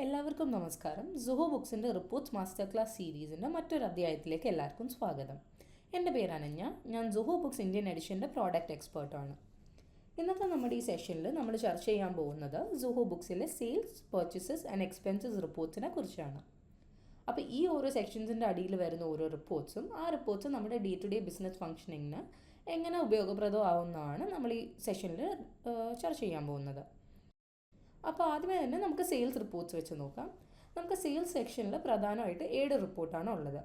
എല്ലാവർക്കും നമസ്കാരം. സുഹോ ബുക്സിൻ്റെ reports master class സീരീസിൻ്റെ മറ്റൊരു അധ്യായത്തിലേക്ക് എല്ലാവർക്കും സ്വാഗതം. എൻ്റെ പേര് അനന്യ. ഞാൻ സുഹോ ബുക്സ് ഇന്ത്യൻ എഡിഷൻ്റെ പ്രോഡക്റ്റ് എക്സ്പേർട്ടാണ്. ഇന്നത്തെ നമ്മുടെ ഈ സെഷനിൽ നമ്മൾ ചർച്ച ചെയ്യാൻ പോകുന്നത് സുഹോ ബുക്സിലെ സെയിൽസ്, പർച്ചേസസ് ആൻഡ് എക്സ്പെൻസസ് റിപ്പോർട്ട്സിനെ കുറിച്ചാണ്. അപ്പോൾ ഈ ഓരോ സെക്ഷൻസിൻ്റെ അടിയിൽ വരുന്ന ഓരോ റിപ്പോർട്ട്സും ആ റിപ്പോർട്ട്സ് നമ്മുടെ ഡേ ടു ഡേ ബിസിനസ് ഫംഗ്ഷനിങ്ങിന് എങ്ങനെ ഉപയോഗപ്രദമാവുന്നതാണ് നമ്മൾ ഈ സെഷനിൽ ചർച്ച ചെയ്യാൻ പോകുന്നത്. അപ്പോൾ ആദ്യമേ തന്നെ നമുക്ക് സെയിൽസ് റിപ്പോർട്ട്സ് വെച്ച് നോക്കാം. നമുക്ക് സെയിൽസ് സെക്ഷനിൽ പ്രധാനമായിട്ട് 7 റിപ്പോർട്ടാണ് ഉള്ളത്.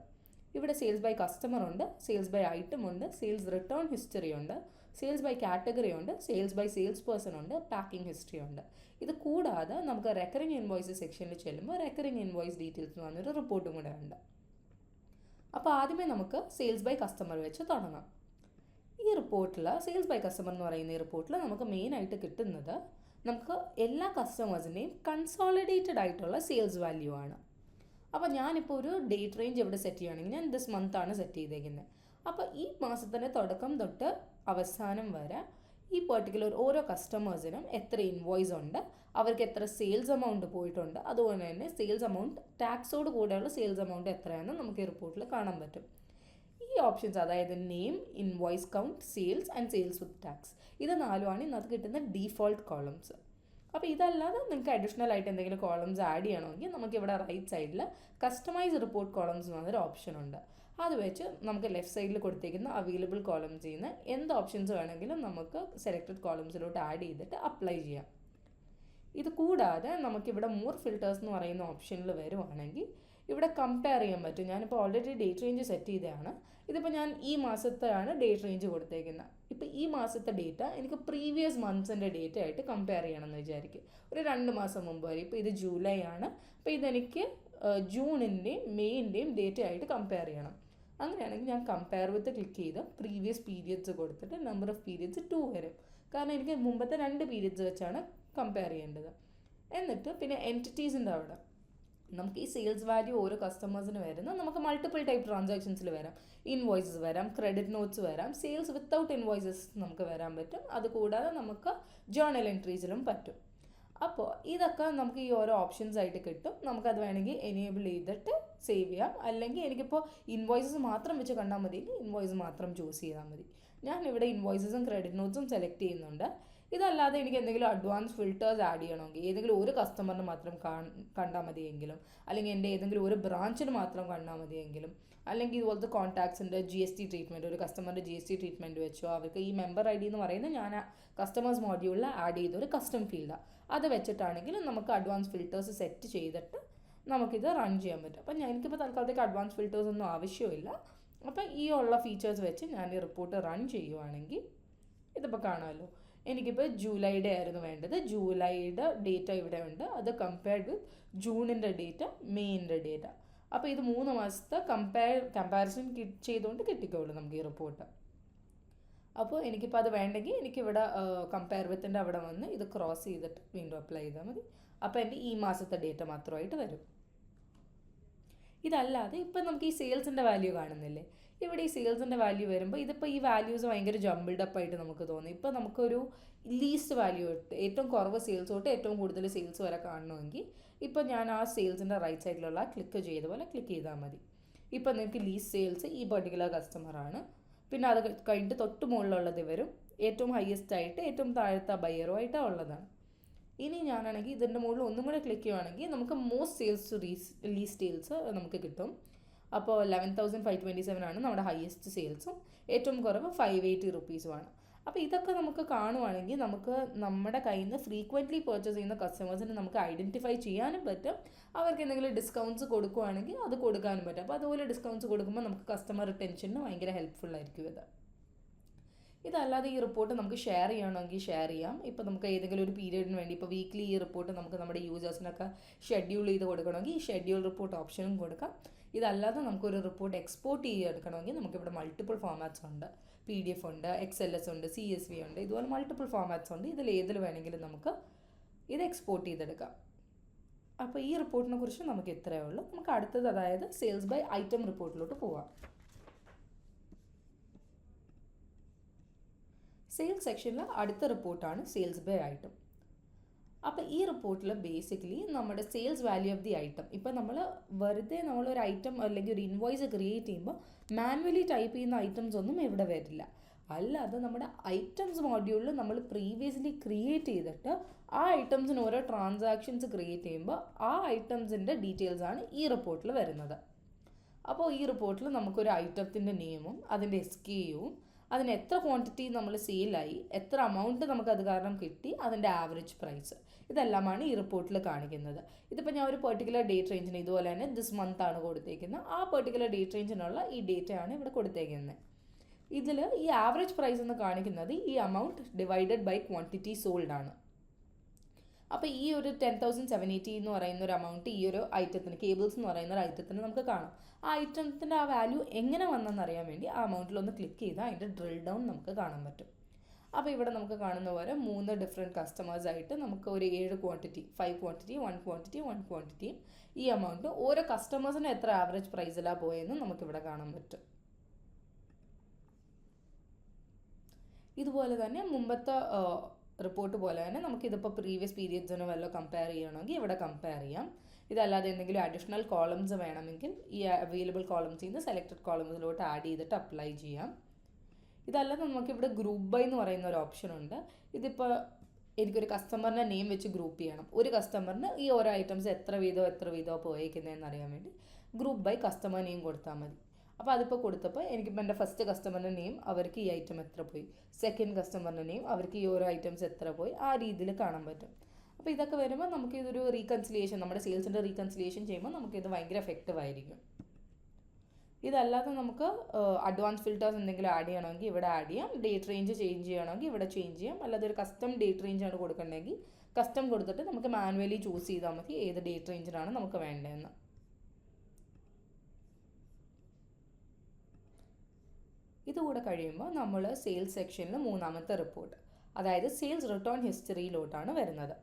ഇവിടെ സെയിൽസ് ബൈ കസ്റ്റമർ ഉണ്ട്, സെയിൽസ് ബൈ ഐറ്റം ഉണ്ട്, സെയിൽസ് റിട്ടേൺ ഹിസ്റ്ററി ഉണ്ട്, സെയിൽസ് ബൈ കാറ്റഗറി ഉണ്ട്, സെയിൽസ് ബൈ സെയിൽസ് പേഴ്സൺ ഉണ്ട്, പാക്കിംഗ് ഹിസ്റ്ററി ഉണ്ട്. ഇത് കൂടാതെ നമുക്ക് റെക്കറിംഗ് ഇൻവോയ്സ് സെക്ഷനിൽ ചെല്ലുമ്പോൾ റെക്കറിംഗ് ഇൻവോയ്സ് ഡീറ്റെയിൽസ് എന്ന് പറഞ്ഞൊരു റിപ്പോർട്ടും കൂടെ ഉണ്ട്. അപ്പോൾ ആദ്യമേ നമുക്ക് സെയിൽസ് ബൈ കസ്റ്റമർ വെച്ച് തുടങ്ങാം. ഈ റിപ്പോർട്ടിൽ സെയിൽസ് ബൈ കസ്റ്റമർ എന്ന് പറയുന്ന ഈ റിപ്പോർട്ടിൽ നമുക്ക് മെയിനായിട്ട് കിട്ടുന്നത് നമുക്ക് എല്ലാ കസ്റ്റമേഴ്സിൻ്റെയും കൺസോളിഡേറ്റഡ് ആയിട്ടുള്ള സെയിൽസ് വാല്യൂ ആണ്. അപ്പോൾ ഞാനിപ്പോൾ ഒരു ഡേറ്റ് റേഞ്ച് ഇവിടെ സെറ്റ് ചെയ്യുകയാണെങ്കിൽ ഞാൻ ദിസ് മന്താണ് സെറ്റ് ചെയ്തേക്കുന്നത്. അപ്പോൾ ഈ മാസത്തിൻ്റെ തുടക്കം തൊട്ട് അവസാനം വരെ ഈ പെർട്ടിക്കുലർ ഓരോ കസ്റ്റമേഴ്സിനും എത്ര ഇൻവോയ്സ് ഉണ്ട്, അവർക്ക് എത്ര സെയിൽസ് എമൗണ്ട് പോയിട്ടുണ്ട്, അതുപോലെ തന്നെ സെയിൽസ് എമൗണ്ട് ടാക്സോട് കൂടെയുള്ള സെയിൽസ് എമൗണ്ട് എത്രയാണെന്ന് നമുക്ക് ഈ റിപ്പോർട്ടിൽ കാണാൻ പറ്റും. ഈ ഓപ്ഷൻസ്, അതായത് name, invoice count, sales and sales with tax, ഇത് നാലുമാണ് ഇന്നത്തെ കിട്ടുന്ന ഡീഫോൾട്ട് കോളംസ്. അപ്പോൾ ഇതല്ലാതെ നിങ്ങൾക്ക് അഡീഷണൽ ആയിട്ട് എന്തെങ്കിലും കോളംസ് ആഡ് ചെയ്യണമെങ്കിൽ നമുക്കിവിടെ റൈറ്റ് സൈഡിൽ കസ്റ്റമൈസ് റിപ്പോർട്ട് കോളംസ് എന്ന് പറഞ്ഞൊരു ഓപ്ഷൻ ഉണ്ട്. അത് വെച്ച് നമുക്ക് ലെഫ്റ്റ് സൈഡിൽ കൊടുത്തേക്കുന്ന അവൈലബിൾ കോളംസിൽ നിന്ന് എന്ത് ഓപ്ഷൻസ് വേണമെങ്കിലും നമുക്ക് സെലക്റ്റഡ് കോളംസിലോട്ട് ആഡ് ചെയ്തിട്ട് അപ്ലൈ ചെയ്യാം. ഇത് കൂടാതെ നമുക്കിവിടെ മോർ ഫിൽറ്റേഴ്സ് എന്ന് പറയുന്ന ഓപ്ഷനിൽ വരുവാണെങ്കിൽ ഇവിടെ കമ്പയർ ചെയ്യാൻ പറ്റും. ഞാനിപ്പോൾ ഓൾറെഡി ഡേറ്റ് റേഞ്ച് സെറ്റ് ചെയ്തതാണ്. ഇതിപ്പോൾ ഞാൻ ഈ മാസത്തെയാണ് ഡേറ്റ് റേഞ്ച് കൊടുത്തേക്കുന്നത്. ഇപ്പോൾ ഈ മാസത്തെ ഡേറ്റ എനിക്ക് പ്രീവിയസ് മന്ത്സിൻ്റെ ഡേറ്റ ആയിട്ട് കമ്പയർ ചെയ്യണമെന്ന് വിചാരിക്കും. ഒരു 2 മാസം മുമ്പ് വരെ. ഇപ്പോൾ ഇത് ജൂലൈ ആണ്. അപ്പോൾ ഇതെനിക്ക് ജൂണിൻ്റെയും മെയിൻ്റെയും ഡേറ്റ ആയിട്ട് കമ്പയർ ചെയ്യണം. അങ്ങനെയാണെങ്കിൽ ഞാൻ കമ്പയർ വിത്ത് ക്ലിക്ക് ചെയ്ത് പ്രീവിയസ് പീരിയഡ്സ് കൊടുത്തിട്ട് നമ്പർ ഓഫ് പീരിയഡ്സ് 2 വരും. കാരണം എനിക്ക് മുമ്പത്തെ 2 പീരിയഡ്സ് വെച്ചാണ് കമ്പയർ ചെയ്യേണ്ടത്. എന്നിട്ട് പിന്നെ എൻറ്റിറ്റീസിൻ്റെ അവിടെ നമുക്ക് ഈ സെയിൽസ് വാല്യൂ ഓരോ കസ്റ്റമേഴ്സിന് വരുന്ന നമുക്ക് മൾട്ടിപ്പിൾ ടൈപ്പ് ട്രാൻസാക്ഷൻസിൽ വരാം. ഇൻവോയ്സസ് വരാം, ക്രെഡിറ്റ് നോട്ട്സ് വരാം, സെയിൽസ് വിത്തൗട്ട് ഇൻവോയ്സസ് നമുക്ക് വരാൻ പറ്റും. അതുകൂടാതെ നമുക്ക് ജേർണൽ എൻട്രീസിലും പറ്റും. അപ്പോൾ ഇതൊക്കെ നമുക്ക് ഈ ഓരോ ഓപ്ഷൻസ് ആയിട്ട് കിട്ടും. നമുക്കത് വേണമെങ്കിൽ എനേബിൾ ചെയ്തിട്ട് സേവ് ചെയ്യാം. അല്ലെങ്കിൽ എനിക്കിപ്പോൾ ഇൻവോയ്സസ് മാത്രം വെച്ച് കണ്ടാൽ മതിയെങ്കിൽ ഇൻവോയ്സ് മാത്രം ചൂസ് ചെയ്താൽ മതി. ഞാനിവിടെ ഇൻവോയ്സസും ക്രെഡിറ്റ് നോട്ട്സും സെലക്ട് ചെയ്യുന്നുണ്ട്. ഇതല്ലാതെ എനിക്ക് എന്തെങ്കിലും അഡ്വാൻസ് ഫിൽറ്റേഴ്സ് ആഡ് ചെയ്യണമെങ്കിൽ ഏതെങ്കിലും ഒരു കസ്റ്റമറിന് മാത്രം കണ്ടാൽ മതിയെങ്കിലും, അല്ലെങ്കിൽ എൻ്റെ ഏതെങ്കിലും ഒരു ബ്രാഞ്ചിന് മാത്രം കണ്ടാൽ മതിയെങ്കിലും, അല്ലെങ്കിൽ ഇതുപോലത്തെ കോൺടാക്ട്സിൻ്റെ GST ട്രീറ്റ്മെൻറ്റ്, ഒരു കസ്റ്റമറിൻ്റെ GST ട്രീറ്റ്മെൻറ്റ് വെച്ചോ അവർക്ക് ഈ മെമ്പർ ID എന്ന് പറയുന്നത് ഞാൻ കസ്റ്റമേഴ്സ് മോഡ്യൂളിൽ ആഡ് ചെയ്തൊരു കസ്റ്റം ഫീൽഡാണ്. അത് വെച്ചിട്ടാണെങ്കിലും നമുക്ക് അഡ്വാൻസ് ഫിൽറ്റേഴ്സ് സെറ്റ് ചെയ്തിട്ട് നമുക്കിത് റൺ ചെയ്യാൻ പറ്റും. അപ്പം എനിക്കിപ്പോൾ തൽക്കാലത്തേക്ക് അഡ്വാൻസ് ഫിൽറ്റേഴ്സ് ഒന്നും ആവശ്യമില്ല. അപ്പം ഈ ഉള്ള ഫീച്ചേഴ്സ് വെച്ച് ഞാൻ ഈ റിപ്പോർട്ട് റൺ ചെയ്യുവാണെങ്കിൽ ഇതിപ്പോൾ കാണാമല്ലോ. എനിക്കിപ്പോൾ ജൂലൈയുടെ ആയിരുന്നു വേണ്ടത്. ജൂലൈയുടെ ഡേറ്റ ഇവിടെ ഉണ്ട്. അത് കമ്പയർഡ് വിത്ത് ജൂണിൻ്റെ ഡേറ്റ, മെയിൻ്റെ ഡേറ്റ. അപ്പോൾ ഇത് 3 മാസത്തെ കമ്പാരിസൺ ചെയ്തുകൊണ്ട് കിട്ടിക്കോളൂ നമുക്ക് ഈ റിപ്പോർട്ട്. അപ്പോൾ എനിക്കിപ്പോൾ അത് വേണ്ടെങ്കിൽ എനിക്കിവിടെ കമ്പയർ വിത്തിൻ്റെ അവിടെ വന്ന് ഇത് ക്രോസ് ചെയ്തിട്ട് വീണ്ടും അപ്ലൈ ചെയ്താൽ മതി. അപ്പോൾ എൻ്റെ ഈ മാസത്തെ ഡേറ്റ മാത്രമായിട്ട് വരും. ഇതല്ലാതെ ഇപ്പം നമുക്ക് ഈ സെയിൽസിൻ്റെ വാല്യൂ കാണുന്നില്ലേ, ഇവിടെ ഈ സെയിൽസിൻ്റെ വാല്യൂ വരുമ്പോൾ ഇതിപ്പോൾ ഈ വാല്യൂസ് ഭയങ്കര ജംബിൾഡ് അപ്പ് ആയിട്ട് നമുക്ക് തോന്നും. ഇപ്പോൾ നമുക്കൊരു ലീസ്റ്റ് വാല്യൂ ഇട്ട് ഏറ്റവും കുറവ് സെയിൽസ് തൊട്ട് ഏറ്റവും കൂടുതൽ സെയിൽസ് വരെ കാണണമെങ്കിൽ ഇപ്പോൾ ഞാൻ ആ സെയിൽസിൻ്റെ റൈറ്റ് സൈഡിലുള്ള ക്ലിക്ക് ചെയ്ത പോലെ ക്ലിക്ക് ചെയ്താൽ മതി. ഇപ്പോൾ നിങ്ങൾക്ക് ലീസ്റ്റ് സെയിൽസ് ഈ പെർട്ടിക്കുലർ കസ്റ്റമറാണ്. പിന്നെ അത് കഴിഞ്ഞിട്ട് തൊട്ട് മുകളിലുള്ളത് വരും. ഏറ്റവും ഹയസ്റ്റ് ആയിട്ട് ഏറ്റവും താഴത്തെ ബയറുമായിട്ടാണ് ഉള്ളതാണ്. ഇനി ഞാനാണെങ്കിൽ ഇതിൻ്റെ മുകളിൽ ഒന്നും കൂടെ ക്ലിക്ക് ചെയ്യുവാണെങ്കിൽ നമുക്ക് most sales to least sales നമുക്ക് കിട്ടും. അപ്പോൾ 11,527 ആണ് നമ്മുടെ ഹയസ്റ്റ് സെയിൽസും ഏറ്റവും കുറവ് 580 റുപ്പീസുമാണ്. അപ്പോൾ ഇതൊക്കെ നമുക്ക് കാണുവാണെങ്കിൽ നമുക്ക് നമ്മുടെ കയ്യിൽ നിന്ന് ഫ്രീക്വൻ്റ്ലി പർച്ചേസ് ചെയ്യുന്ന കസ്റ്റമേഴ്സിനെ നമുക്ക് ഐഡൻറ്റിഫൈ ചെയ്യാനും പറ്റും. അവർക്ക് എന്തെങ്കിലും ഡിസ്കൗണ്ട്സ് കൊടുക്കുകയാണെങ്കിൽ അത് കൊടുക്കാനും പറ്റും. അപ്പോൾ അതുപോലെ ഡിസ്കൗണ്ട്സ് കൊടുക്കുമ്പോൾ നമുക്ക് കസ്റ്റമർ റിട്ടൻഷന് ഭയങ്കര ഹെൽപ്ഫുള്ളായിരിക്കും ഇത്. ഇതല്ലാതെ ഈ റിപ്പോർട്ട് നമുക്ക് ഷെയർ ചെയ്യണമെങ്കിൽ ഷെയർ ചെയ്യാം. ഇപ്പോൾ നമുക്ക് ഏതെങ്കിലും ഒരു പീരീഡിന് വേണ്ടി ഇപ്പോൾ വീക്ക്ലി ഈ റിപ്പോർട്ട് നമുക്ക് നമ്മുടെ യൂസേഴ്സിനൊക്കെ ഷെഡ്യൂൾ ചെയ്ത് കൊടുക്കണമെങ്കിൽ ഈ ഷെഡ്യൂൾ റിപ്പോർട്ട് ഓപ്ഷനും കൊടുക്കാം. ഇതല്ലാതെ നമുക്കൊരു റിപ്പോർട്ട് എക്സ്പോർട്ട് ചെയ്തെടുക്കണമെങ്കിൽ നമുക്കിവിടെ മൾട്ടിപ്പിൾ ഫോമാറ്റ്സ് ഉണ്ട്. PDF ഉണ്ട്, XLS ഉണ്ട്, CSV ഉണ്ട്, ഇതുപോലെ മൾട്ടിപ്പിൾ ഫോമാറ്റ്സ് ഉണ്ട്. ഇതിൽ വേണമെങ്കിലും നമുക്ക് ഇത് എക്സ്പോർട്ട് ചെയ്തെടുക്കാം. അപ്പോൾ ഈ റിപ്പോർട്ടിനെ കുറിച്ച് നമുക്ക് ഇത്രയേ ഉള്ളൂ. നമുക്ക് അടുത്തത്, അതായത് സെയിൽസ് ബൈ ഐറ്റം റിപ്പോർട്ടിലോട്ട് പോവാം. സെയിൽസ് സെക്ഷനിൽ അടുത്ത റിപ്പോർട്ടാണ് സെയിൽസ് ബൈ ഐറ്റം. അപ്പോൾ ഈ റിപ്പോർട്ടിൽ ബേസിക്കലി നമ്മുടെ sales value of the item, ഇപ്പം നമ്മളൊരു ഐറ്റം അല്ലെങ്കിൽ ഒരു ഇൻവോയ്സ് ക്രിയേറ്റ് ചെയ്യുമ്പോൾ മാനുവലി ടൈപ്പ് ചെയ്യുന്ന ഐറ്റംസ് ഒന്നും ഇവിടെ വരില്ല. അല്ലാതെ നമ്മുടെ ഐറ്റംസ് മോഡ്യൂളിൽ നമ്മൾ പ്രീവിയസ്ലി ക്രിയേറ്റ് ചെയ്തിട്ട് ആ ഐറ്റംസിന് ഓരോ ട്രാൻസാക്ഷൻസ് ക്രിയേറ്റ് ചെയ്യുമ്പോൾ ആ ഐറ്റംസിൻ്റെ ഡീറ്റെയിൽസാണ് ഈ റിപ്പോർട്ടിൽ വരുന്നത്. അപ്പോൾ ഈ റിപ്പോർട്ടിൽ നമുക്കൊരു ഐറ്റത്തിൻ്റെ നെയിമും അതിൻ്റെ SKUവും അതിന് എത്ര ക്വാണ്ടിറ്റി നമ്മൾ സെയിലായി, എത്ര എമൗണ്ട് നമുക്ക് അത് കാരണം കിട്ടി, അതിൻ്റെ ആവറേജ് പ്രൈസ്, ഇതെല്ലാമാണ് ഈ റിപ്പോർട്ടിൽ കാണിക്കുന്നത്. ഇതിപ്പോൾ ഞാൻ ഒരു പെർട്ടിക്കുലർ ഡേറ്റ് റേഞ്ചിന് ഇതുപോലെ തന്നെ ദിസ് മന്ത് ആണ് കൊടുത്തേക്കുന്നത്. ആ പെർട്ടിക്കുലർ ഡേറ്റ് റേഞ്ചിനുള്ള ഈ ഡേറ്റയാണ് ഇവിടെ കൊടുത്തേക്കുന്നത്. ഇതിൽ ഈ ആവറേജ് പ്രൈസ് എന്ന് കാണിക്കുന്നത് ഈ amount divided by quantity sold ആണ്. അപ്പോൾ ഈ ഒരു 10,780 എന്ന് പറയുന്ന ഒരു എമൗണ്ട് ഈ ഒരു ഐറ്റത്തിന്, കേബിൾസ് എന്ന് പറയുന്ന ഒരു ഐറ്റത്തിന് നമുക്ക് കാണാം. ആ ഐറ്റത്തിൻ്റെ ആ വാല്യൂ എങ്ങനെ വന്നെന്ന് അറിയാൻ വേണ്ടി ആ എമൗണ്ടിലൊന്ന് ക്ലിക്ക് ചെയ്താൽ അതിൻ്റെ ഡ്രിൽ ഡൗൺ നമുക്ക് കാണാൻ പറ്റും. അപ്പോൾ ഇവിടെ നമുക്ക് കാണുന്ന പോലെ 3 ഡിഫറെൻറ്റ് കസ്റ്റമേഴ്സായിട്ട് നമുക്ക് ഒരു 7 ക്വാണ്ടിറ്റി, 5 ക്വാണ്ടിറ്റി, 1 ക്വാണ്ടിറ്റി, 1 ക്വാണ്ടിറ്റിയും ഈ എമൗണ്ട് ഓരോ കസ്റ്റമേഴ്സിന് എത്ര ആവറേജ് പ്രൈസിലാണ് പോയെന്ന് നമുക്കിവിടെ കാണാൻ പറ്റും. ഇതുപോലെ തന്നെ മുമ്പത്തെ റിപ്പോർട്ട് പോലെ തന്നെ നമുക്കിതിപ്പോൾ പ്രീവിയസ് പീരിയഡ്സിന് വല്ലതും കമ്പയർ ചെയ്യണമെങ്കിൽ ഇവിടെ കമ്പയർ ചെയ്യാം. ഇതല്ലാതെ എന്തെങ്കിലും അഡീഷണൽ കോളംസ് വേണമെങ്കിൽ ഈ അവൈലബിൾ കോളംസിൽ നിന്ന് സെലക്റ്റഡ് കോളംസിലോട്ട് ആഡ് ചെയ്തിട്ട് അപ്ലൈ ചെയ്യാം. ഇതല്ലാതെ നമുക്കിവിടെ ഗ്രൂപ്പ് ബൈ എന്ന് പറയുന്ന ഒരു ഓപ്ഷൻ ഉണ്ട്. ഇതിപ്പോൾ എനിക്കൊരു കസ്റ്റമറിൻ്റെ നെയിം വെച്ച് ഗ്രൂപ്പ് ചെയ്യണം. ഒരു കസ്റ്റമറിന് ഈ ഓരോ ഐറ്റംസ് എത്ര വീതമോ പോയേക്കുന്നതെന്ന് അറിയാൻ വേണ്ടി ഗ്രൂപ്പ് ബൈ കസ്റ്റമർ നെയിം കൊടുത്താൽ മതി. അപ്പോൾ അതിപ്പോൾ കൊടുത്തപ്പോൾ എനിക്കിപ്പോൾ എൻ്റെ ഫസ്റ്റ് കസ്റ്റമറിൻ്റെ നെയിം, അവർക്ക് ഈ ഐറ്റം എത്ര പോയി, സെക്കൻഡ് കസ്റ്റമറിൻ്റെ നെയിം, അവർക്ക് ഈ ഓരോ ഐറ്റംസ് എത്ര പോയി, ആ രീതിയിൽ കാണാൻ പറ്റും. അപ്പോൾ ഇതൊക്കെ വരുമ്പോൾ നമുക്കിതൊരു റീകൺസിലിയേഷൻ, നമ്മുടെ സെയിൽസിൻ്റെ റീകൺസിലിയേഷൻ ചെയ്യുമ്പോൾ നമുക്കിത് ഭയങ്കര എഫക്റ്റീവ് ആയിരിക്കും. ഇതല്ലാതെ നമുക്ക് അഡ്വാൻസ് ഫിൽറ്റേഴ്സ് എന്തെങ്കിലും ആഡ് ചെയ്യണമെങ്കിൽ ഇവിടെ ആഡ് ചെയ്യാം. ഡേറ്റ് റേഞ്ച് ചേഞ്ച് ചെയ്യണമെങ്കിൽ ഇവിടെ ചേഞ്ച് ചെയ്യാം. അല്ലാതെ ഒരു കസ്റ്റം ഡേറ്റ് റേഞ്ചാണ് കൊടുക്കണമെങ്കിൽ കസ്റ്റം കൊടുത്തിട്ട് നമുക്ക് മാനുവലി ചൂസ് ചെയ്താൽ മതി ഏത് ഡേറ്റ് റേഞ്ചിനാണ് നമുക്ക് വേണ്ടതെന്ന്. ഇതുകൂടെ കഴിയുമ്പോൾ നമ്മൾ സെയിൽസ് സെക്ഷനിൽ 3ാമത്തെ റിപ്പോർട്ട്, അതായത് സെയിൽസ് റിട്ടേൺ ഹിസ്റ്ററിയിലോട്ടാണ് വരുന്നത്.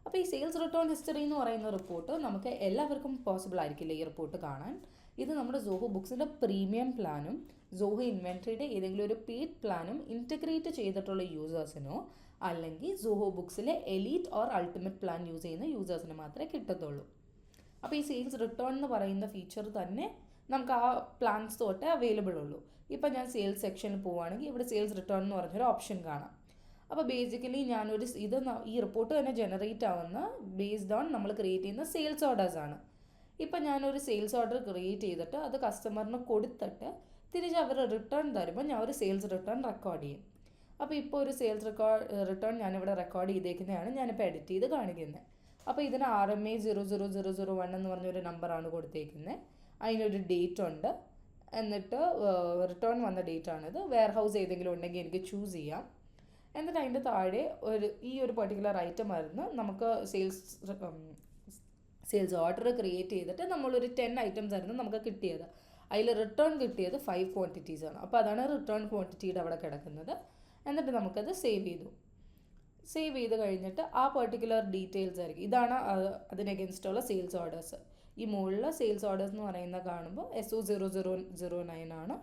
അപ്പോൾ ഈ സെയിൽസ് റിട്ടേൺ ഹിസ്റ്ററി എന്ന് പറയുന്ന റിപ്പോർട്ട് നമുക്ക് എല്ലാവർക്കും പോസിബിൾ ആയിരിക്കില്ല ഈ റിപ്പോർട്ട് കാണാൻ. ഇത് നമ്മുടെ സോഹോ ബുക്സിൻ്റെ പ്രീമിയം പ്ലാനും സോഹോ ഇൻവെൻട്രിയുടെ ഏതെങ്കിലും ഒരു പെയ്ഡ് പ്ലാനും ഇൻറ്റഗ്രേറ്റ് ചെയ്തിട്ടുള്ള യൂസേഴ്സിനോ അല്ലെങ്കിൽ സോഹോ ബുക്സിലെ elite or ultimate plan use ചെയ്യുന്ന യൂസേഴ്സിന് മാത്രമേ കിട്ടത്തുള്ളൂ. അപ്പോൾ ഈ സെയിൽസ് റിട്ടേൺ എന്ന് പറയുന്ന ഫീച്ചർ തന്നെ നമുക്ക് ആ പ്ലാൻസ് തൊട്ടേ അവൈലബിൾ ഉള്ളൂ. ഇപ്പം ഞാൻ സെയിൽസ് സെക്ഷനിൽ പോവുകയാണെങ്കിൽ ഇവിടെ സെയിൽസ് റിട്ടേൺ എന്ന് പറഞ്ഞൊരു ഓപ്ഷൻ കാണാം. അപ്പോൾ ബേസിക്കലി ഈ റിപ്പോർട്ട് തന്നെ ജനറേറ്റ് ആവുന്ന ബേസ്ഡ് ഓൺ നമ്മൾ ക്രിയേറ്റ് ചെയ്യുന്ന സെയിൽസ് ഓർഡേഴ്സാണ്. ഇപ്പം ഞാനൊരു സെയിൽസ് ഓർഡർ ക്രിയേറ്റ് ചെയ്തിട്ട് അത് കസ്റ്റമറിന് കൊടുത്തിട്ട് തിരിച്ച് അവർ റിട്ടേൺ തരുമ്പോൾ ഞാൻ ഒരു സെയിൽസ് റിട്ടേൺ റെക്കോർഡ് ചെയ്യും. അപ്പോൾ ഇപ്പോൾ ഒരു സെയിൽസ് റിട്ടേൺ ഞാനിവിടെ റെക്കോർഡ് ചെയ്തേക്കുന്നതാണ് ഞാനിപ്പോൾ എഡിറ്റ് ചെയ്ത് കാണിക്കുന്നത്. അപ്പോൾ ഇതിന് RMA 00001 എന്ന് പറഞ്ഞൊരു നമ്പറാണ് കൊടുത്തേക്കുന്നത്. അതിനൊരു ഡേറ്റ് ഉണ്ട്. എന്നിട്ട് റിട്ടേൺ വന്ന ഡേറ്റ് ആണിത്. വെയർ ഹൗസ് ഏതെങ്കിലും ഉണ്ടെങ്കിൽ എനിക്ക് ചൂസ് ചെയ്യാം. എന്നിട്ട് അതിൻ്റെ താഴെ ഈ ഒരു പെർട്ടിക്കുലർ ഐറ്റം ആയിരുന്നു നമുക്ക് സെയിൽസ് ഓർഡർ ക്രിയേറ്റ് ചെയ്തിട്ട് നമ്മളൊരു 10 ഐറ്റംസ് ആയിരുന്നു നമുക്ക് കിട്ടിയത്. അതിൽ റിട്ടേൺ കിട്ടിയത് 5 ക്വാണ്ടിറ്റീസ് ആണ്. അപ്പോൾ അതാണ് റിട്ടേൺ ക്വാണ്ടിറ്റിയുടെ അവിടെ കിടക്കുന്നത്. എന്നിട്ട് നമുക്കത് സേവ് ചെയ്ത് കഴിഞ്ഞിട്ട് ആ പെർട്ടിക്കുലർ ഡീറ്റെയിൽസ് ആയിരിക്കും. ഇതാണ് അതിന് അഗെൻസ്റ്റുള്ള സെയിൽസ് ഓർഡേഴ്സ്. ഈ മുകളിൽ സെയിൽസ് ഓർഡേഴ്സ് എന്ന് പറയുന്ന കാണുമ്പോൾ SO0009 ആണ്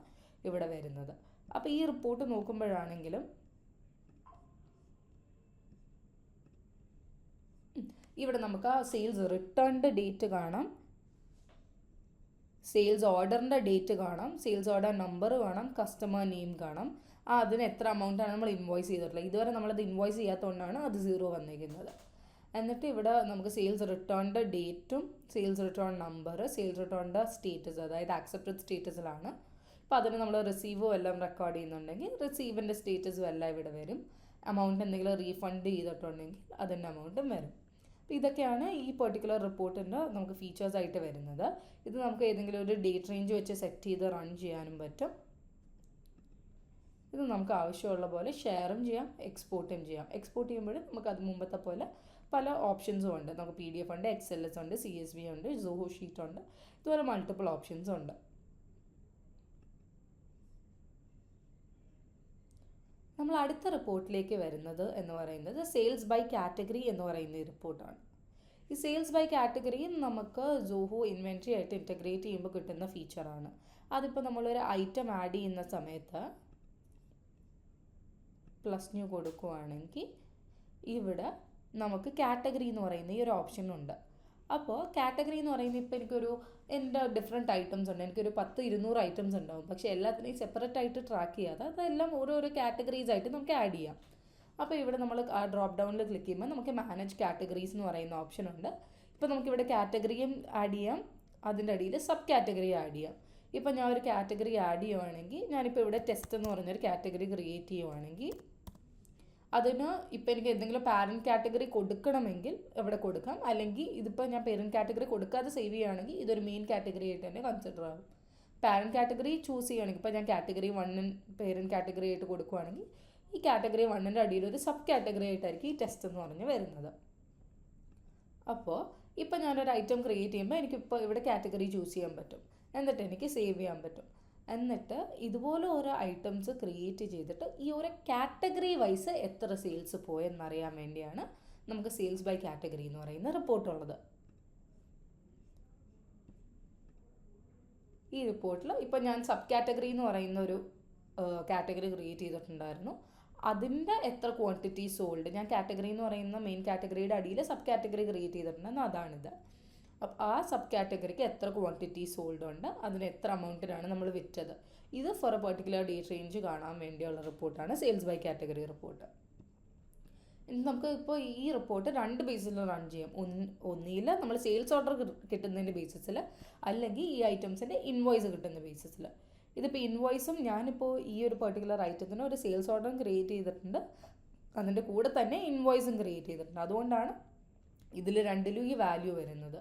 ഇവിടെ വരുന്നത്. അപ്പോൾ ഈ റിപ്പോർട്ട് നോക്കുമ്പോഴാണെങ്കിലും ഇവിടെ നമുക്ക് ആ സെയിൽസ് റിട്ടേണിൻ്റെ ഡേറ്റ് കാണാം, സെയിൽസ് ഓർഡറിൻ്റെ ഡേറ്റ് കാണാം, സെയിൽസ് ഓർഡർ നമ്പർ കാണാം, കസ്റ്റമർ നെയിം കാണാം, അതിന് എത്ര എമൗണ്ടാണ് നമ്മൾ ഇൻവോയ്സ് ചെയ്തിട്ടുള്ളത്. ഇതുവരെ നമ്മളത് ഇൻവോയ്സ് ചെയ്യാത്തതുകൊണ്ടാണ് അത് 0 വന്നിരിക്കുന്നത്. എന്നിട്ട് ഇവിടെ നമുക്ക് സെയിൽസ് റിട്ടേണിൻ്റെ ഡേറ്റും സെയിൽസ് റിട്ടേൺ നമ്പർ, സെയിൽസ് റിട്ടേണിൻ്റെ സ്റ്റേറ്റസ്, അതായത് ആക്സെപ്റ്റഡ് സ്റ്റേറ്റസിലാണ്. അപ്പോൾ അതിന് നമ്മൾ റിസീവും എല്ലാം റെക്കോർഡ് ചെയ്യുന്നുണ്ടെങ്കിൽ റിസീവിൻ്റെ സ്റ്റേറ്റസും എല്ലാം ഇവിടെ വരും. എമൗണ്ട് എന്തെങ്കിലും റീഫണ്ട് ചെയ്തിട്ടുണ്ടെങ്കിൽ അതിൻ്റെ എമൗണ്ടും വരും. അപ്പോൾ ഇതൊക്കെയാണ് ഈ പെർട്ടിക്കുലർ റിപ്പോർട്ടിൻ്റെ നമുക്ക് ഫീച്ചേഴ്സായിട്ട് വരുന്നത്. ഇത് നമുക്ക് ഏതെങ്കിലും ഒരു ഡേറ്റ് റേഞ്ച് വെച്ച് സെറ്റ് ചെയ്ത് റൺ ചെയ്യാനും പറ്റും. ഇത് നമുക്ക് ആവശ്യമുള്ള പോലെ ഷെയറും ചെയ്യാം, എക്സ്പോർട്ടും ചെയ്യാം. എക്സ്പോർട്ട് ചെയ്യുമ്പോഴും നമുക്ക് അത് മുമ്പത്തെ പോലെ പല ഓപ്ഷൻസും ഉണ്ട്. നമുക്ക് PDF ഉണ്ട്, XLS ഉണ്ട്, CSV ഉണ്ട്, സോഹോ ഷീറ്റ് ഉണ്ട്, ഇതുപോലെ മൾട്ടിപ്പിൾ ഓപ്ഷൻസ് ഉണ്ട്. നമ്മൾ അടുത്ത റിപ്പോർട്ടിലേക്ക് വരുന്നത് എന്ന് പറയുന്നത് സെയിൽസ് ബൈ കാറ്റഗറി എന്ന് പറയുന്ന ഈ റിപ്പോർട്ടാണ്. ഈ സെയിൽസ് ബൈ കാറ്റഗറി നമുക്ക് സോഹോ ഇൻവെൻട്രി ആയിട്ട് ഇൻറ്റഗ്രേറ്റ് ചെയ്യുമ്പോൾ കിട്ടുന്ന ഫീച്ചറാണ്. അതിപ്പോൾ നമ്മളൊരു ഐറ്റം ആഡ് ചെയ്യുന്ന സമയത്ത് +new കൊടുക്കുകയാണെങ്കിൽ ഇവിടെ നമുക്ക് കാറ്റഗറി എന്ന് പറയുന്ന ഈ ഒരു ഓപ്ഷൻ ഉണ്ട്. അപ്പോൾ കാറ്റഗറി എന്ന് പറയുന്നത് ഇപ്പോൾ എനിക്കൊരു എൻ്റെ ഡിഫറെൻറ്റ് ഐറ്റംസ് ഉണ്ട്, എനിക്കൊരു 10-200 ഐറ്റംസ് ഉണ്ടാവും. പക്ഷേ എല്ലാത്തിനെയും സെപ്പറേറ്റ് ആയിട്ട് ട്രാക്ക് ചെയ്യാതെ അതെല്ലാം ഓരോരോ കാറ്റഗറീസ് ആയിട്ട് നമുക്ക് ആഡ് ചെയ്യാം. അപ്പോൾ ഇവിടെ നമ്മൾ ആ ഡ്രോപ്പ് ഡൗണിൽ ക്ലിക്ക് ചെയ്യുമ്പോൾ നമുക്ക് മാനേജ് കാറ്റഗറീസ് എന്ന് പറയുന്ന ഓപ്ഷൻ ഉണ്ട്. ഇപ്പോൾ നമുക്കിവിടെ കാറ്റഗറിയും ആഡ് ചെയ്യാം, അതിൻ്റെ അടിയിൽ സബ് കാറ്റഗറി ആഡ് ചെയ്യാം. ഇപ്പോൾ ഞാൻ ഒരു കാറ്റഗറി ആഡ് ചെയ്യുവാണെങ്കിൽ, ഞാനിപ്പോൾ ഇവിടെ ടെസ്റ്റ് എന്ന് പറഞ്ഞൊരു കാറ്റഗറി ക്രിയേറ്റ് ചെയ്യുവാണെങ്കിൽ അതിന് ഇപ്പോൾ എനിക്ക് എന്തെങ്കിലും പാരൻറ്റ് കാറ്റഗറി കൊടുക്കണമെങ്കിൽ ഇവിടെ കൊടുക്കാം. അല്ലെങ്കിൽ ഇതിപ്പോൾ ഞാൻ പേരൻറ്റ് കാറ്റഗറി കൊടുക്കാതെ സേവ് ചെയ്യുകയാണെങ്കിൽ ഇതൊരു മെയിൻ കാറ്റഗറി ആയിട്ട് തന്നെ കൺസിഡർ ആകും. പാരൻറ്റ് കാറ്റഗറി ചൂസ് ചെയ്യുകയാണെങ്കിൽ ഇപ്പോൾ ഞാൻ കാറ്റഗറി 1 പേരൻറ്റ് കാറ്റഗറി ആയിട്ട് കൊടുക്കുകയാണെങ്കിൽ ഈ കാറ്റഗറി 1ൻ്റെ അടിയിൽ ഒരു സബ് കാറ്റഗറി ആയിട്ടായിരിക്കും ഈ ടെസ്റ്റ് എന്ന് പറഞ്ഞ് വരുന്നത്. അപ്പോൾ ഇപ്പോൾ ഞാനൊരു ഐറ്റം ക്രിയേറ്റ് ചെയ്യുമ്പോൾ എനിക്കിപ്പോൾ ഇവിടെ കാറ്റഗറി ചൂസ് ചെയ്യാൻ പറ്റും, എന്നിട്ട് എനിക്ക് സേവ് ചെയ്യാൻ പറ്റും. എന്നിട്ട് ഇതുപോലെ ഓരോ ഐറ്റംസ് ക്രിയേറ്റ് ചെയ്തിട്ട് ഈ ഓരോ കാറ്റഗറി വൈസ് എത്ര സെയിൽസ് പോയെന്നറിയാൻ വേണ്ടിയാണ് നമുക്ക് സെയിൽസ് ബൈ കാറ്റഗറി എന്ന് പറയുന്ന റിപ്പോർട്ടുള്ളത്. ഈ റിപ്പോർട്ടിൽ ഇപ്പോൾ ഞാൻ സബ് കാറ്റഗറി എന്ന് പറയുന്ന ഒരു കാറ്റഗറി ക്രിയേറ്റ് ചെയ്തിട്ടുണ്ടായിരുന്നു. അതിൻ്റെ എത്ര ക്വാണ്ടിറ്റി സോൾഡ്, ഞാൻ കാറ്റഗറി എന്ന് പറയുന്ന മെയിൻ കാറ്റഗറിയുടെ അടിയിൽ സബ് കാറ്റഗറി ക്രിയേറ്റ് ചെയ്തിട്ടുണ്ടെന്ന് അതാണിത്. അപ്പോൾ ആ സബ് കാറ്റഗറിക്ക് എത്ര ക്വാണ്ടിറ്റി സോൾഡ് ഉണ്ട്, അതിന് എത്ര അമൗണ്ടിനാണ് നമ്മൾ വിറ്റത്, ഇത് for a particular date range കാണാൻ വേണ്ടിയുള്ള റിപ്പോർട്ടാണ് സെയിൽസ് ബൈ കാറ്റഗറി റിപ്പോർട്ട്. ഇനി നമുക്ക് ഇപ്പോൾ ഈ റിപ്പോർട്ട് 2 ബേസിൽ റൺ ചെയ്യാം. ഒന്നിൽ നമ്മൾ സെയിൽസ് ഓർഡർ കിട്ടുന്നതിൻ്റെ ബേസിസിൽ, അല്ലെങ്കിൽ ഈ ഐറ്റംസിൻ്റെ ഇൻവോയ്സ് കിട്ടുന്ന ബേസിസിൽ. ഇതിപ്പോൾ ഇൻവോയ്സും ഞാനിപ്പോൾ ഈ ഒരു പെർട്ടിക്കുലർ ഐറ്റത്തിന് ഒരു സെയിൽസ് ഓർഡറും ക്രിയേറ്റ് ചെയ്തിട്ടുണ്ട്, അതിൻ്റെ കൂടെ തന്നെ ഇൻവോയ്സും ക്രിയേറ്റ് ചെയ്തിട്ടുണ്ട്. അതുകൊണ്ടാണ് ഇതിൽ രണ്ടിലും ഈ വാല്യൂ വരുന്നത്.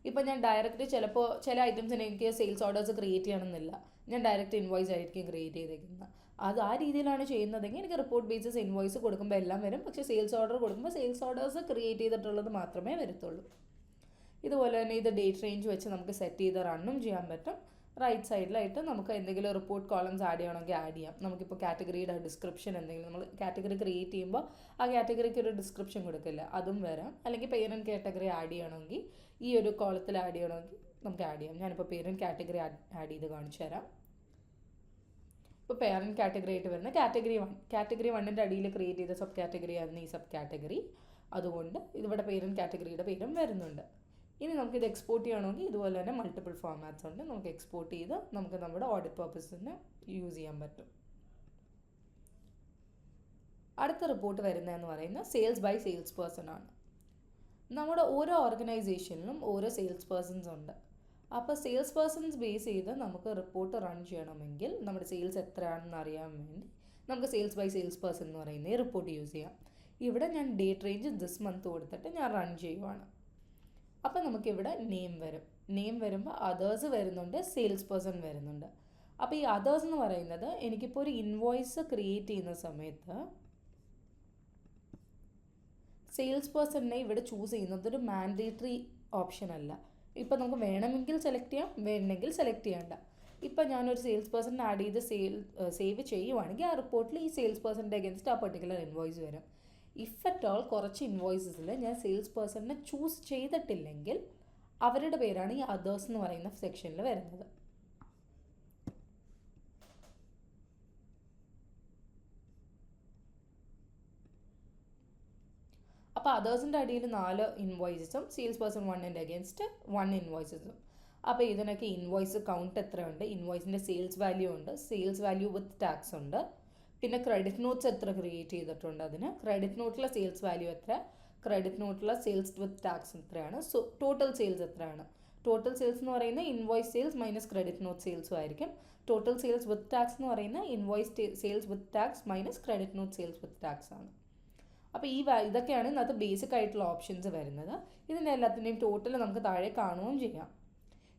ഇപ്പോൾ ഞാൻ ഡയറക്റ്റ് ചിലപ്പോൾ ചില ഐറ്റംസിന് എനിക്ക് സെയിൽസ് ഓർഡേഴ്സ് ക്രിയേറ്റ് ചെയ്യണമെന്നില്ല, ഞാൻ ഡയറക്റ്റ് ഇൻവോയ്സ് ആയിരിക്കും ക്രിയേറ്റ് ചെയ്തേക്കുന്നത്. അത് ആ രീതിയിലാണ് ചെയ്യുന്നതെങ്കിൽ എനിക്ക് റിപ്പോർട്ട് ബേസിസ് ഇൻവോയ്സ് കൊടുക്കുമ്പോൾ എല്ലാം വരും. പക്ഷേ സെയിൽസ് ഓർഡർ കൊടുക്കുമ്പോൾ സെയിൽസ് ഓർഡേഴ്സ് ക്രിയേറ്റ് ചെയ്തിട്ടുള്ളത് മാത്രമേ വരത്തുള്ളൂ. ഇതുപോലെ തന്നെ ഇത് ഡേറ്റ് റേഞ്ച് വെച്ച് നമുക്ക് സെറ്റ് ചെയ്ത് റണ്ണും ചെയ്യാൻ പറ്റും. റൈറ്റ് സൈഡിലായിട്ട് നമുക്ക് എന്തെങ്കിലും റിപ്പോർട്ട് കോളംസ് ആഡ് ചെയ്യണമെങ്കിൽ ആഡ് ചെയ്യാം. നമുക്കിപ്പോൾ കാറ്റഗറിയുടെ ഡിസ്ക്രിപ്ഷൻ എന്തെങ്കിലും നമ്മൾ കാറ്റഗറി ക്രിയേറ്റ് ചെയ്യുമ്പോൾ ആ കാറ്റഗറിക്ക് ഒരു ഡിസ്ക്രിപ്ഷൻ കൊടുക്കില്ല, അതും വരാം. അല്ലെങ്കിൽ പേരൻറ്റ് കാറ്റഗറി ആഡ് ചെയ്യണമെങ്കിൽ ഈ ഒരു കോളത്തിൽ ആഡ് ചെയ്യണമെങ്കിൽ നമുക്ക് ആഡ് ചെയ്യാം. ഞാനിപ്പോൾ പേരൻറ്റ് കാറ്റഗറി ആഡ് ചെയ്ത് കാണിച്ചു തരാം. ഇപ്പോൾ പേരൻറ്റ് കാറ്റഗറി ആയിട്ട് വരുന്ന കാറ്റഗറി 1ൻ്റെ അടിയിൽ ക്രിയേറ്റ് ചെയ്ത സബ് കാറ്റഗറി ആയിരുന്നു ഈ സബ് കാറ്റഗറി. അതുകൊണ്ട് ഇതിവിടെ പേരൻറ്റ് കാറ്റഗറിയുടെ പേരും വരുന്നുണ്ട്. ഇനി നമുക്കിത് എക്സ്പോർട്ട് ചെയ്യണമെങ്കിൽ ഇതുപോലെ തന്നെ മൾട്ടിപ്പിൾ ഫോർമാറ്റ്സ് ഉണ്ട്. നമുക്ക് എക്സ്പോർട്ട് ചെയ്ത് നമുക്ക് നമ്മുടെ ഓഡിറ്റ് പർപ്പസിന് യൂസ് ചെയ്യാൻ പറ്റും. അടുത്ത റിപ്പോർട്ട് വരുന്നതെന്ന് പറയുന്നത് സെയിൽസ് ബൈ സെയിൽസ് പേഴ്സൺ ആണ്. നമ്മുടെ ഓരോ ഓർഗനൈസേഷനിലും ഓരോ സെയിൽസ് പേഴ്സൺസ് ഉണ്ട്. അപ്പോൾ സെയിൽസ് പേഴ്സൺസ് ബേസ് ചെയ്ത് നമുക്ക് റിപ്പോർട്ട് റൺ ചെയ്യണമെങ്കിൽ നമ്മുടെ സെയിൽസ് എത്രയാണെന്ന് അറിയാൻ വേണ്ടി നമുക്ക് സെയിൽസ് ബൈ സെയിൽസ് പേഴ്സൺ എന്ന് പറയുന്ന ഈ റിപ്പോർട്ട് യൂസ് ചെയ്യാം. ഇവിടെ ഞാൻ ഡേറ്റ് റേഞ്ച് ദിസ് മന്ത് കൊടുത്തിട്ട് ഞാൻ റൺ ചെയ്യുവാണ്. അപ്പോൾ നമുക്കിവിടെ നെയിം വരുമ്പോൾ അതേഴ്സ് വരുന്നുണ്ട്, സെയിൽസ് പേഴ്സൺ വരുന്നുണ്ട്. അപ്പോൾ ഈ അതേഴ്സ് എന്ന് പറയുന്നത് എനിക്കിപ്പോൾ ഒരു ഇൻവോയ്സ് ക്രിയേറ്റ് ചെയ്യുന്ന സമയത്ത് സെയിൽസ് പേഴ്സണിനെ ഇവിടെ ചൂസ് ചെയ്യുന്നത് ഒരു മാൻഡേറ്ററി ഓപ്ഷൻ അല്ല. ഇപ്പോൾ നമുക്ക് വേണമെങ്കിൽ സെലക്ട് ചെയ്യാം, വേണമെങ്കിൽ സെലക്ട് ചെയ്യണ്ട. ഇപ്പോൾ ഞാനൊരു സെയിൽസ് പേഴ്സൺ ആഡ് ചെയ്ത് സേവ് ചെയ്യുവാണെങ്കിൽ ആ റിപ്പോർട്ടിൽ ഈ സെയിൽസ് പേഴ്സണിൻ്റെ അഗേൻസ്റ്റ് ആ പെർട്ടിക്കുലർ ഇൻവോയ്സ് വരും. ഇഫ് അറ്റ് ഓൾ കുറച്ച് ഇൻവോയ്സസിൽ ഞാൻ സെയിൽസ് പേഴ്സണിനെ ചൂസ് ചെയ്തിട്ടില്ലെങ്കിൽ അവരുടെ പേരാണ് ഈ അതേഴ്സ് എന്ന് പറയുന്ന സെക്ഷനിൽ വരുന്നത്. അപ്പോൾ അതേഴ്സിൻ്റെ അടിയിൽ 4 ഇൻവോയ്സസും സെയിൽസ് പേഴ്സൺ 1ൻ്റെ അഗേൻസ്റ്റ് 1 ഇൻവോയ്സസും. അപ്പോൾ ഇതിനൊക്കെ ഇൻവോയ്സ് കൗണ്ട് എത്രയുണ്ട്, ഇൻവോയ്സിൻ്റെ സെയിൽസ് വാല്യൂ ഉണ്ട്, സെയിൽസ് വാല്യൂ വിത്ത് ടാക്സ് ഉണ്ട്, പിന്നെ ക്രെഡിറ്റ് നോട്ട്സ് എത്ര ക്രിയേറ്റ് ചെയ്തിട്ടുണ്ട്, അതിന് ക്രെഡിറ്റ് നോട്ടിലെ സെയിൽസ് വാല്യൂ എത്ര, ക്രെഡിറ്റ് നോട്ടിലെ സെയിൽസ് വിത്ത് ടാക്സ് എത്രയാണ്, സോ ടോട്ടൽ സെയിൽസ് എത്രയാണ്. ടോട്ടൽ സെയിൽസ് എന്ന് പറയുന്നത് invoice sales minus credit note സെയിൽസും ആയിരിക്കും. ടോട്ടൽ സെയിൽസ് വിത്ത് ടാക്സ് എന്ന് പറയുന്നത് invoice sales with tax minus credit not sales with tax ആണ്. അപ്പോൾ ഇതൊക്കെയാണ് ഇന്നത്തെ ബേസിക് ആയിട്ടുള്ള ഓപ്ഷൻസ് വരുന്നത്. ഇതിൻ്റെ എല്ലാത്തിൻ്റെയും ടോട്ടൽ നമുക്ക് താഴെ കാണുകയും ചെയ്യാം.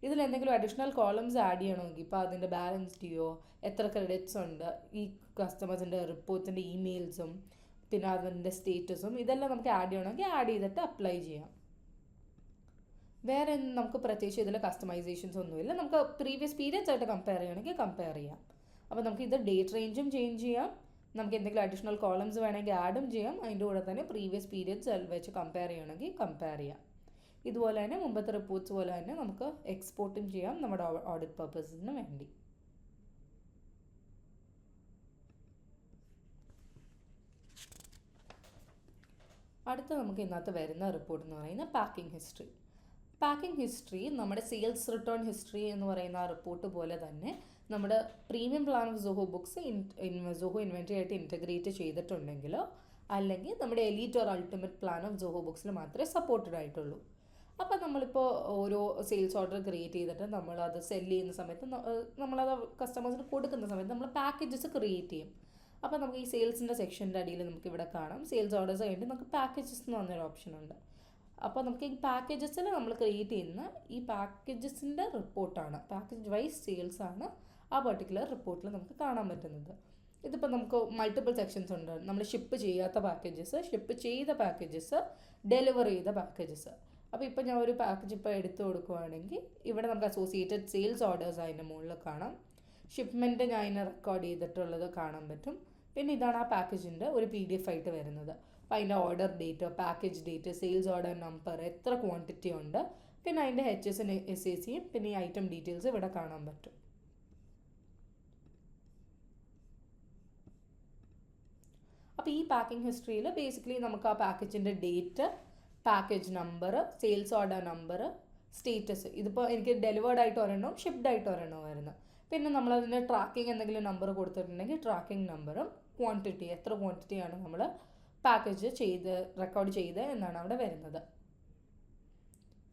ഇതിൽ എന്തെങ്കിലും അഡീഷണൽ കോളംസ് ആഡ് ചെയ്യണമെങ്കിൽ ഇപ്പോൾ അതിൻ്റെ ബാലൻസ് ഡ്യൂയോ, എത്ര ക്രെഡിറ്റ്സ് ഉണ്ട്, ഈ കസ്റ്റമേഴ്സിൻ്റെ റിപ്പോർട്ടിൻ്റെ ഇമെയിൽസും പിന്നെ അതിൻ്റെ സ്റ്റേറ്റസും ഇതെല്ലാം നമുക്ക് ആഡ് ചെയ്യണമെങ്കിൽ ആഡ് ചെയ്തിട്ട് അപ്ലൈ ചെയ്യാം. വേറെ നമുക്ക് പ്രത്യേകിച്ച് ഇതിൽ കസ്റ്റമൈസേഷൻസ് ഒന്നുമില്ല. നമുക്ക് പ്രീവിയസ് പീരിയഡ്സ് ആയിട്ട് കമ്പയർ ചെയ്യണമെങ്കിൽ കമ്പയർ ചെയ്യാം. അപ്പോൾ നമുക്ക് ഇത് ഡേറ്റ് റേഞ്ചും ചേഞ്ച് ചെയ്യാം, നമുക്ക് എന്തെങ്കിലും അഡീഷണൽ കോളംസ് വേണമെങ്കിൽ ആഡും ചെയ്യാം, അതിൻ്റെ കൂടെ തന്നെ പ്രീവിയസ് പീരിയഡ്സ് വെച്ച് കമ്പയർ ചെയ്യണമെങ്കിൽ കമ്പയർ ചെയ്യാം. ഇതുപോലെ തന്നെ മുമ്പത്തെ റിപ്പോർട്ട്സ് പോലെ തന്നെ നമുക്ക് എക്സ്പോർട്ടും ചെയ്യാം നമ്മുടെ ഓഡിറ്റ് പർപ്പസിന് വേണ്ടി. അടുത്ത നമുക്ക് ഇതിനകത്ത് വരുന്ന റിപ്പോർട്ട് എന്ന് പറയുന്നത് പാക്കിംഗ് ഹിസ്റ്ററി. പാക്കിംഗ് ഹിസ്റ്ററി നമ്മുടെ സെയിൽസ് റിട്ടേൺ ഹിസ്റ്ററി എന്ന് പറയുന്ന ആ റിപ്പോർട്ട് പോലെ തന്നെ നമ്മുടെ premium plan of Zoho Books Zoho inventory ആയിട്ട് ഇൻറ്റഗ്രേറ്റ് ചെയ്തിട്ടുണ്ടെങ്കിലോ അല്ലെങ്കിൽ നമ്മുടെ elite or ultimate plan of Zoho ബുക്സിൽ മാത്രമേ സപ്പോർട്ടഡ് ആയിട്ടുള്ളൂ. അപ്പോൾ നമ്മളിപ്പോൾ ഓരോ സെയിൽസ് ഓർഡർ ക്രിയേറ്റ് ചെയ്തിട്ട് നമ്മളത് സെല് ചെയ്യുന്ന സമയത്ത് നമ്മളത് കസ്റ്റമേഴ്സിന് കൊടുക്കുന്ന സമയത്ത് നമ്മൾ പാക്കേജസ് ക്രിയേറ്റ് ചെയ്യും. അപ്പോൾ നമുക്ക് ഈ സെയിൽസിൻ്റെ സെക്ഷൻ്റെ അടിയിൽ നമുക്ക് ഇവിടെ കാണാം സെയിൽസ് ഓർഡേഴ്സ് കഴിഞ്ഞിട്ട് നമുക്ക് പാക്കേജസ് എന്ന് പറഞ്ഞൊരു ഓപ്ഷൻ ഉണ്ട്. അപ്പോൾ നമുക്ക് ഈ പാക്കേജസിൽ നമ്മൾ ക്രിയേറ്റ് ചെയ്യുന്ന ഈ പാക്കേജസിൻ്റെ റിപ്പോർട്ടാണ്, പാക്കേജ് വൈസ് സെയിൽസ് ആണ് ആ പെർട്ടിക്കുലർ റിപ്പോർട്ടിൽ നമുക്ക് കാണാൻ പറ്റുന്നത്. ഇതിപ്പോൾ നമുക്ക് മൾട്ടിപ്പിൾ സെക്ഷൻസ് ഉണ്ട്. നമ്മൾ ഷിപ്പ് ചെയ്യാത്ത പാക്കേജസ്, ഷിപ്പ് ചെയ്ത പാക്കേജസ്, ഡെലിവർ ചെയ്ത പാക്കേജസ്. അപ്പോൾ ഇപ്പോൾ ഞാൻ ഒരു പാക്കേജ് ഇപ്പോൾ എടുത്തു കൊടുക്കുകയാണെങ്കിൽ ഇവിടെ നമുക്ക് അസോസിയേറ്റഡ് സെയിൽസ് ഓർഡേഴ്സ് അതിൻ്റെ മുകളിൽ കാണാം. ഷിപ്മെൻറ്റ് ഞാൻ അതിനെ റെക്കോർഡ് ചെയ്തിട്ടുള്ളത് കാണാൻ പറ്റും. പിന്നെ ഇതാണ് ആ പാക്കേജിൻ്റെ ഒരു PDF ആയിട്ട് വരുന്നത്. അപ്പോൾ അതിൻ്റെ order date, package date, sales order number, എത്ര ക്വാണ്ടിറ്റി ഉണ്ട്, പിന്നെ അതിൻ്റെ HSN SACയും പിന്നെ ഈ ഐറ്റം ഡീറ്റെയിൽസ് ഇവിടെ കാണാൻ പറ്റും. അപ്പോൾ ഈ പാക്കിംഗ് ഹിസ്റ്ററിയിൽ ബേസിക്കലി നമുക്ക് ആ പാക്കേജിൻ്റെ date, package number, sales order number, status, ഇതിപ്പോൾ എനിക്ക് ഡെലിവേർഡ് ആയിട്ട് ഒരെണ്ണം ഷിപ്ഡ് ആയിട്ട് ഒരെണ്ണം വരുന്നത്. പിന്നെ നമ്മളതിൻ്റെ ട്രാക്കിംഗ് എന്തെങ്കിലും നമ്പർ കൊടുത്തിട്ടുണ്ടെങ്കിൽ ട്രാക്കിംഗ് നമ്പറും ക്വാണ്ടിറ്റി, എത്ര ക്വാണ്ടിറ്റിയാണ് നമ്മൾ പാക്കേജ് ചെയ്ത് റെക്കോർഡ് ചെയ്ത് എന്നാണ് അവിടെ വരുന്നത്.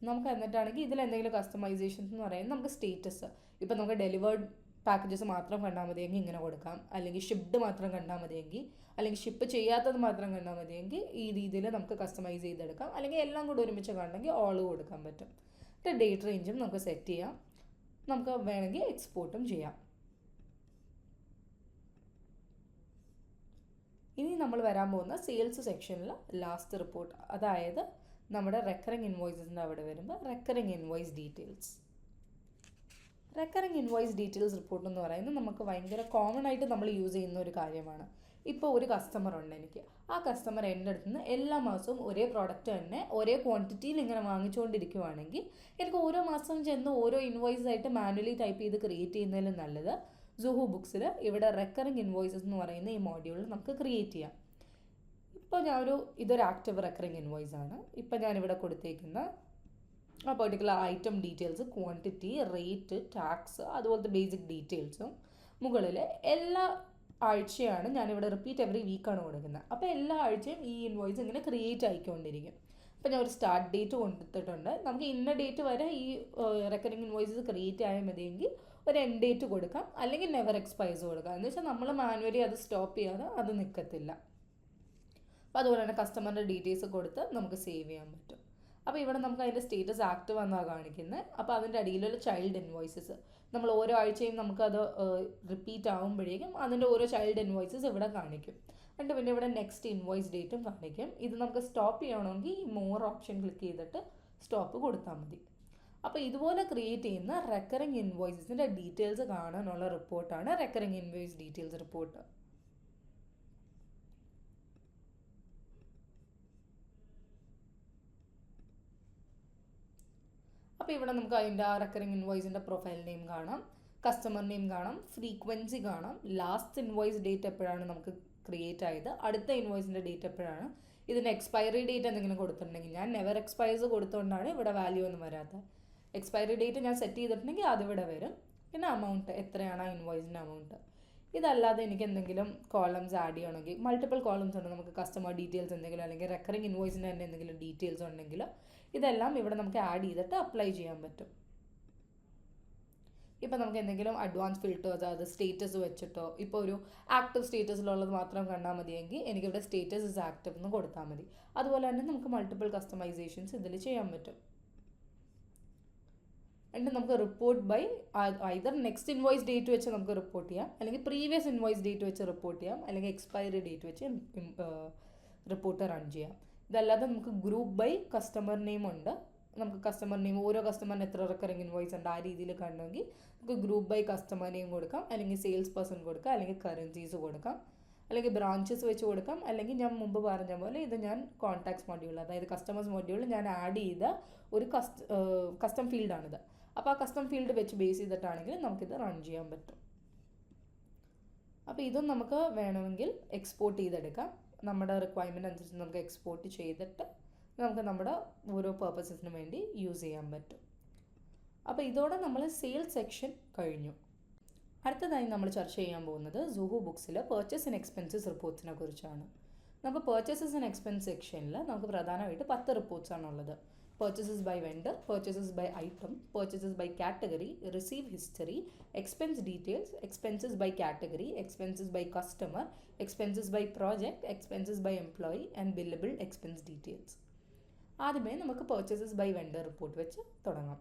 നമുക്ക് എന്നിട്ടാണെങ്കിൽ ഇതിൽ എന്തെങ്കിലും കസ്റ്റമൈസേഷൻസ് എന്ന് പറയുന്നത് നമുക്ക് സ്റ്റേറ്റസ്, ഇപ്പോൾ നമുക്ക് ഡെലിവേർഡ് പാക്കേജസ് മാത്രം കണ്ടാൽ മതിയെങ്കിൽ ഇങ്ങനെ കൊടുക്കാം, അല്ലെങ്കിൽ ഷിപ്ഡ് മാത്രം കണ്ടാൽ മതിയെങ്കിൽ, അല്ലെങ്കിൽ ഷിപ്പ് ചെയ്യാത്തത് മാത്രം കണ്ടാൽ മതിയെങ്കിൽ ഈ രീതിയിൽ നമുക്ക് കസ്റ്റമൈസ് ചെയ്തെടുക്കാം, അല്ലെങ്കിൽ എല്ലാം കൂടി ഒരുമിച്ച് കണ്ടെങ്കിൽ ഓൾ കൊടുക്കാൻ പറ്റും. ഡേറ്റ് റേഞ്ചും നമുക്ക് സെറ്റ് ചെയ്യാം, നമുക്ക് വേണമെങ്കിൽ എക്സ്പോർട്ടും ചെയ്യാം. ഇനി നമ്മൾ വരാൻ പോകുന്ന സെയിൽസ് സെക്ഷനിൽ ലാസ്റ്റ് റിപ്പോർട്ട്, അതായത് നമ്മുടെ റെക്കറിങ് ഇൻവോയ്സസിൻ്റെ അവിടെ വരുമ്പോൾ recurring invoice details. Recurring invoice details report എന്ന് പറയുന്നത് നമുക്ക് ഭയങ്കര കോമൺ ആയിട്ട് നമ്മൾ യൂസ് ചെയ്യുന്ന ഒരു കാര്യമാണ്. ഇപ്പോൾ ഒരു കസ്റ്റമർ ഉണ്ട് എനിക്ക്, ആ കസ്റ്റമർ എൻ്റെ അടുത്ത് നിന്ന് എല്ലാ മാസവും ഒരേ പ്രോഡക്റ്റ് തന്നെ ഒരേ ക്വാണ്ടിറ്റിയിൽ ഇങ്ങനെ വാങ്ങിച്ചുകൊണ്ടിരിക്കുവാണെങ്കിൽ എനിക്ക് ഓരോ മാസം ചെന്ന് ഓരോ ഇൻവോയ്സ് ആയിട്ട് മാനുവലി ടൈപ്പ് ചെയ്ത് ക്രിയേറ്റ് ചെയ്യുന്നതിലും നല്ലത് സോഹോ ബുക്സിൽ ഇവിടെ റെക്കറിങ് ഇൻവോയ്സസ് എന്ന് പറയുന്ന ഈ മോഡ്യൂളിൽ നമുക്ക് ക്രിയേറ്റ് ചെയ്യാം. ഇപ്പോൾ ഇതൊരു ആക്റ്റീവ് റെക്കറിങ് ഇൻവോയ്സ് ആണ്. ഇപ്പോൾ ഞാനിവിടെ കൊടുത്തേക്കുന്ന ആ particular item details, quantity, rate, tax, അതുപോലത്തെ ബേസിക് ഡീറ്റെയിൽസും മുകളിൽ എല്ലാ ആഴ്ചയാണ് ഞാനിവിടെ റിപ്പീറ്റ് എവറി വീക്കാണ് കൊടുക്കുന്നത്. അപ്പോൾ എല്ലാ ആഴ്ചയും ഈ ഇൻവോയ്സ് ഇങ്ങനെ ക്രിയേറ്റ് ആയിക്കൊണ്ടിരിക്കും. അപ്പോൾ ഞാൻ ഒരു സ്റ്റാർട്ട് ഡേറ്റ് കൊടുത്തിട്ടുണ്ട്. നമുക്ക് ഇന്ന ഡേറ്റ് വരെ ഈ റെക്കറിങ് ഇൻവോയ്സസ് ക്രിയേറ്റ് ആയാൽ മതിയെങ്കിൽ ഒരു എൻഡ് ഡേറ്റ് കൊടുക്കാം, അല്ലെങ്കിൽ നെവർ എക്സ്പയർസ് കൊടുക്കാം. എന്ന് വെച്ചാൽ നമ്മൾ മാനുവലി അത് സ്റ്റോപ്പ് ചെയ്യാതെ അത് നിൽക്കത്തില്ല. അപ്പോൾ അതുപോലെ തന്നെ കസ്റ്റമറിൻ്റെ ഡീറ്റെയിൽസ് കൊടുത്ത് നമുക്ക് സേവ് ചെയ്യാൻ പറ്റും. അപ്പോൾ ഇവിടെ നമുക്ക് അതിൻ്റെ സ്റ്റേറ്റസ് ആക്റ്റീവ് എന്നാണ് കാണിക്കുന്നത്. അപ്പോൾ അതിൻ്റെ അടിയിലുള്ള ചൈൽഡ് ഇൻവോയ്സസ് നമ്മൾ ഓരോ ആഴ്ചയും നമുക്കത് റിപ്പീറ്റ് ആകുമ്പോഴേക്കും അതിൻ്റെ ഓരോ ചൈൽഡ് ഇൻവോയ്സസ് ഇവിടെ കാണിക്കും. എന്നിട്ട് പിന്നെ ഇവിടെ നെക്സ്റ്റ് ഇൻവോയ്സ് ഡേറ്റും കാണിക്കും. ഇത് നമുക്ക് സ്റ്റോപ്പ് ചെയ്യണമെങ്കിൽ ഈ മോർ ഓപ്ഷൻ ക്ലിക്ക് ചെയ്തിട്ട് സ്റ്റോപ്പ് കൊടുത്താൽ മതി. അപ്പോൾ ഇതുപോലെ ക്രിയേറ്റ് ചെയ്യുന്ന റെക്കറിങ് ഇൻവോയ്സസിൻ്റെ ഡീറ്റെയിൽസ് കാണാനുള്ള റിപ്പോർട്ടാണ് റെക്കറിങ് ഇൻവോയ്സ് ഡീറ്റെയിൽസ് റിപ്പോർട്ട്. അപ്പോൾ ഇവിടെ നമുക്ക് അതിൻ്റെ ആ റെക്കറിങ് ഇൻവോയ്സിൻ്റെ പ്രൊഫൈൽ നെയിം കാണാം, കസ്റ്റമർ നെയിം കാണാം, ഫ്രീക്വൻസി കാണാം, ലാസ്റ്റ് ഇൻവോയ്സ് ഡേറ്റ് എപ്പോഴാണ് നമുക്ക് ക്രിയേറ്റ് ആയത്, അടുത്ത ഇൻവോയ്സിൻ്റെ ഡേറ്റ് എപ്പോഴാണ്, ഇതിൻ്റെ എക്സ്പയറി ഡേറ്റ് എന്തെങ്കിലും കൊടുത്തിട്ടുണ്ടെങ്കിൽ, ഞാൻ നെവർ എക്സ്പയർസ് കൊടുത്തുകൊണ്ടാണ് ഇവിടെ വാല്യൂ ഒന്നും വരാത്തത്. എക്സ്പയറി ഡേറ്റ് ഞാൻ സെറ്റ് ചെയ്തിട്ടുണ്ടെങ്കിൽ അതിവിടെ വരും. പിന്നെ അമൗണ്ട് എത്രയാണ് ആ ഇൻവോയ്സിൻ്റെ അമൗണ്ട്. ഇതല്ലാതെ എനിക്ക് എന്തെങ്കിലും കോളംസ് ആഡ് ചെയ്യണമെങ്കിൽ മൾട്ടിപ്പിൾ കോളംസ് ഉണ്ട്. നമുക്ക് കസ്റ്റമർ ഡീറ്റെയിൽസ് എന്തെങ്കിലും അല്ലെങ്കിൽ റെക്കറിങ് ഇൻവോയ്സിൻ്റെ തന്നെ എന്തെങ്കിലും ഡീറ്റെയിൽസ് ഉണ്ടെങ്കിൽ ഇതെല്ലാം ഇവിടെ നമുക്ക് ആഡ് ചെയ്തിട്ട് അപ്ലൈ ചെയ്യാൻ പറ്റും. ഇപ്പോൾ നമുക്ക് എന്തെങ്കിലും അഡ്വാൻസ് ഫിൽറ്റേഴ്സ്, അത് സ്റ്റേറ്റസ് വെച്ചിട്ടോ, ഇപ്പോൾ ഒരു ആക്റ്റീവ് സ്റ്റേറ്റസിലുള്ളത് മാത്രം കണ്ടാൽ മതിയെങ്കിൽ എനിക്കിവിടെ സ്റ്റേറ്റസ് ഇസ് ആക്റ്റീവ് എന്ന് കൊടുത്താൽ മതി. അതുപോലെ തന്നെ നമുക്ക് മൾട്ടിപ്പിൾ കസ്റ്റമൈസേഷൻസ് ഇതിൽ ചെയ്യാൻ പറ്റും. എന്നിട്ട് നമുക്ക് report by either next invoice date വെച്ച് നമുക്ക് റിപ്പോർട്ട് ചെയ്യാം, അല്ലെങ്കിൽ പ്രീവിയസ് ഇൻവോയ്സ് ഡേറ്റ് വെച്ച് റിപ്പോർട്ട് ചെയ്യാം, അല്ലെങ്കിൽ എക്സ്പയറി ഡേറ്റ് വെച്ച് റിപ്പോർട്ട് റൺ ചെയ്യാം. ഇതല്ലാതെ നമുക്ക് ഗ്രൂപ്പ് ബൈ കസ്റ്റമർ നെയിം ഉണ്ട്. നമുക്ക് കസ്റ്റമർ നെയിം ഓരോ കസ്റ്റമറിന് എത്ര റെക്കറിങ് ഇൻവോയ്സ് ഉണ്ട് ആ രീതിയിൽ കാണണമെങ്കിൽ നമുക്ക് ഗ്രൂപ്പ് ബൈ കസ്റ്റമർ നെയിം കൊടുക്കാം, അല്ലെങ്കിൽ സെയിൽസ് പേഴ്സൺ കൊടുക്കാം, അല്ലെങ്കിൽ കറൻസീസ് കൊടുക്കാം, അല്ലെങ്കിൽ ബ്രാഞ്ചസ് വെച്ച് കൊടുക്കാം, അല്ലെങ്കിൽ ഞാൻ മുമ്പ് പറഞ്ഞ പോലെ ഇത് ഞാൻ കോൺടാക്ട്സ് മൊഡ്യൂൾ, അതായത് കസ്റ്റമേഴ്സ് മൊഡ്യൂൾ ഞാൻ ആഡ് ചെയ്ത ഒരു കസ്റ്റം ഫീൽഡാണിത്. അപ്പോൾ ആ കസ്റ്റം ഫീൽഡ് വെച്ച് ബേസ് ചെയ്തിട്ടാണെങ്കിൽ നമുക്കിത് റൺ ചെയ്യാൻ പറ്റും. അപ്പോൾ ഇതും നമുക്ക് വേണമെങ്കിൽ എക്സ്പോർട്ട് ചെയ്തെടുക്കാം. നമ്മുടെ റിക്വയർമെൻറ്റ് അനുസരിച്ച് നമുക്ക് എക്സ്പോർട്ട് ചെയ്തിട്ട് നമുക്ക് നമ്മുടെ ഓരോ പർപ്പസസിന് വേണ്ടി യൂസ് ചെയ്യാൻ പറ്റും. അപ്പോൾ ഇതോടെ നമ്മൾ സെയിൽസ് സെക്ഷൻ കഴിഞ്ഞു. അടുത്തതായി നമ്മൾ ചർച്ച ചെയ്യാൻ പോകുന്നത് സുഹു ബുക്സിലെ പർച്ചേസ് ആൻഡ് എക്സ്പെൻസസ് റിപ്പോർട്ട്സിനെ കുറിച്ചാണ്. നമുക്ക് പർച്ചേസസ് ആൻഡ് എക്സ്പെൻസ് സെക്ഷനിൽ നമുക്ക് പ്രധാനമായിട്ട് 10 റിപ്പോർട്ട്സാണുള്ളത്. Purchases by vendor, purchases by item, purchases by category, receive history, expense details, expenses by category, expenses by customer, expenses by project, expenses by employee and billable expense details. ആദ്യമേ നമുക്ക് purchases by vendor report വെച്ച് തുടങ്ങാം.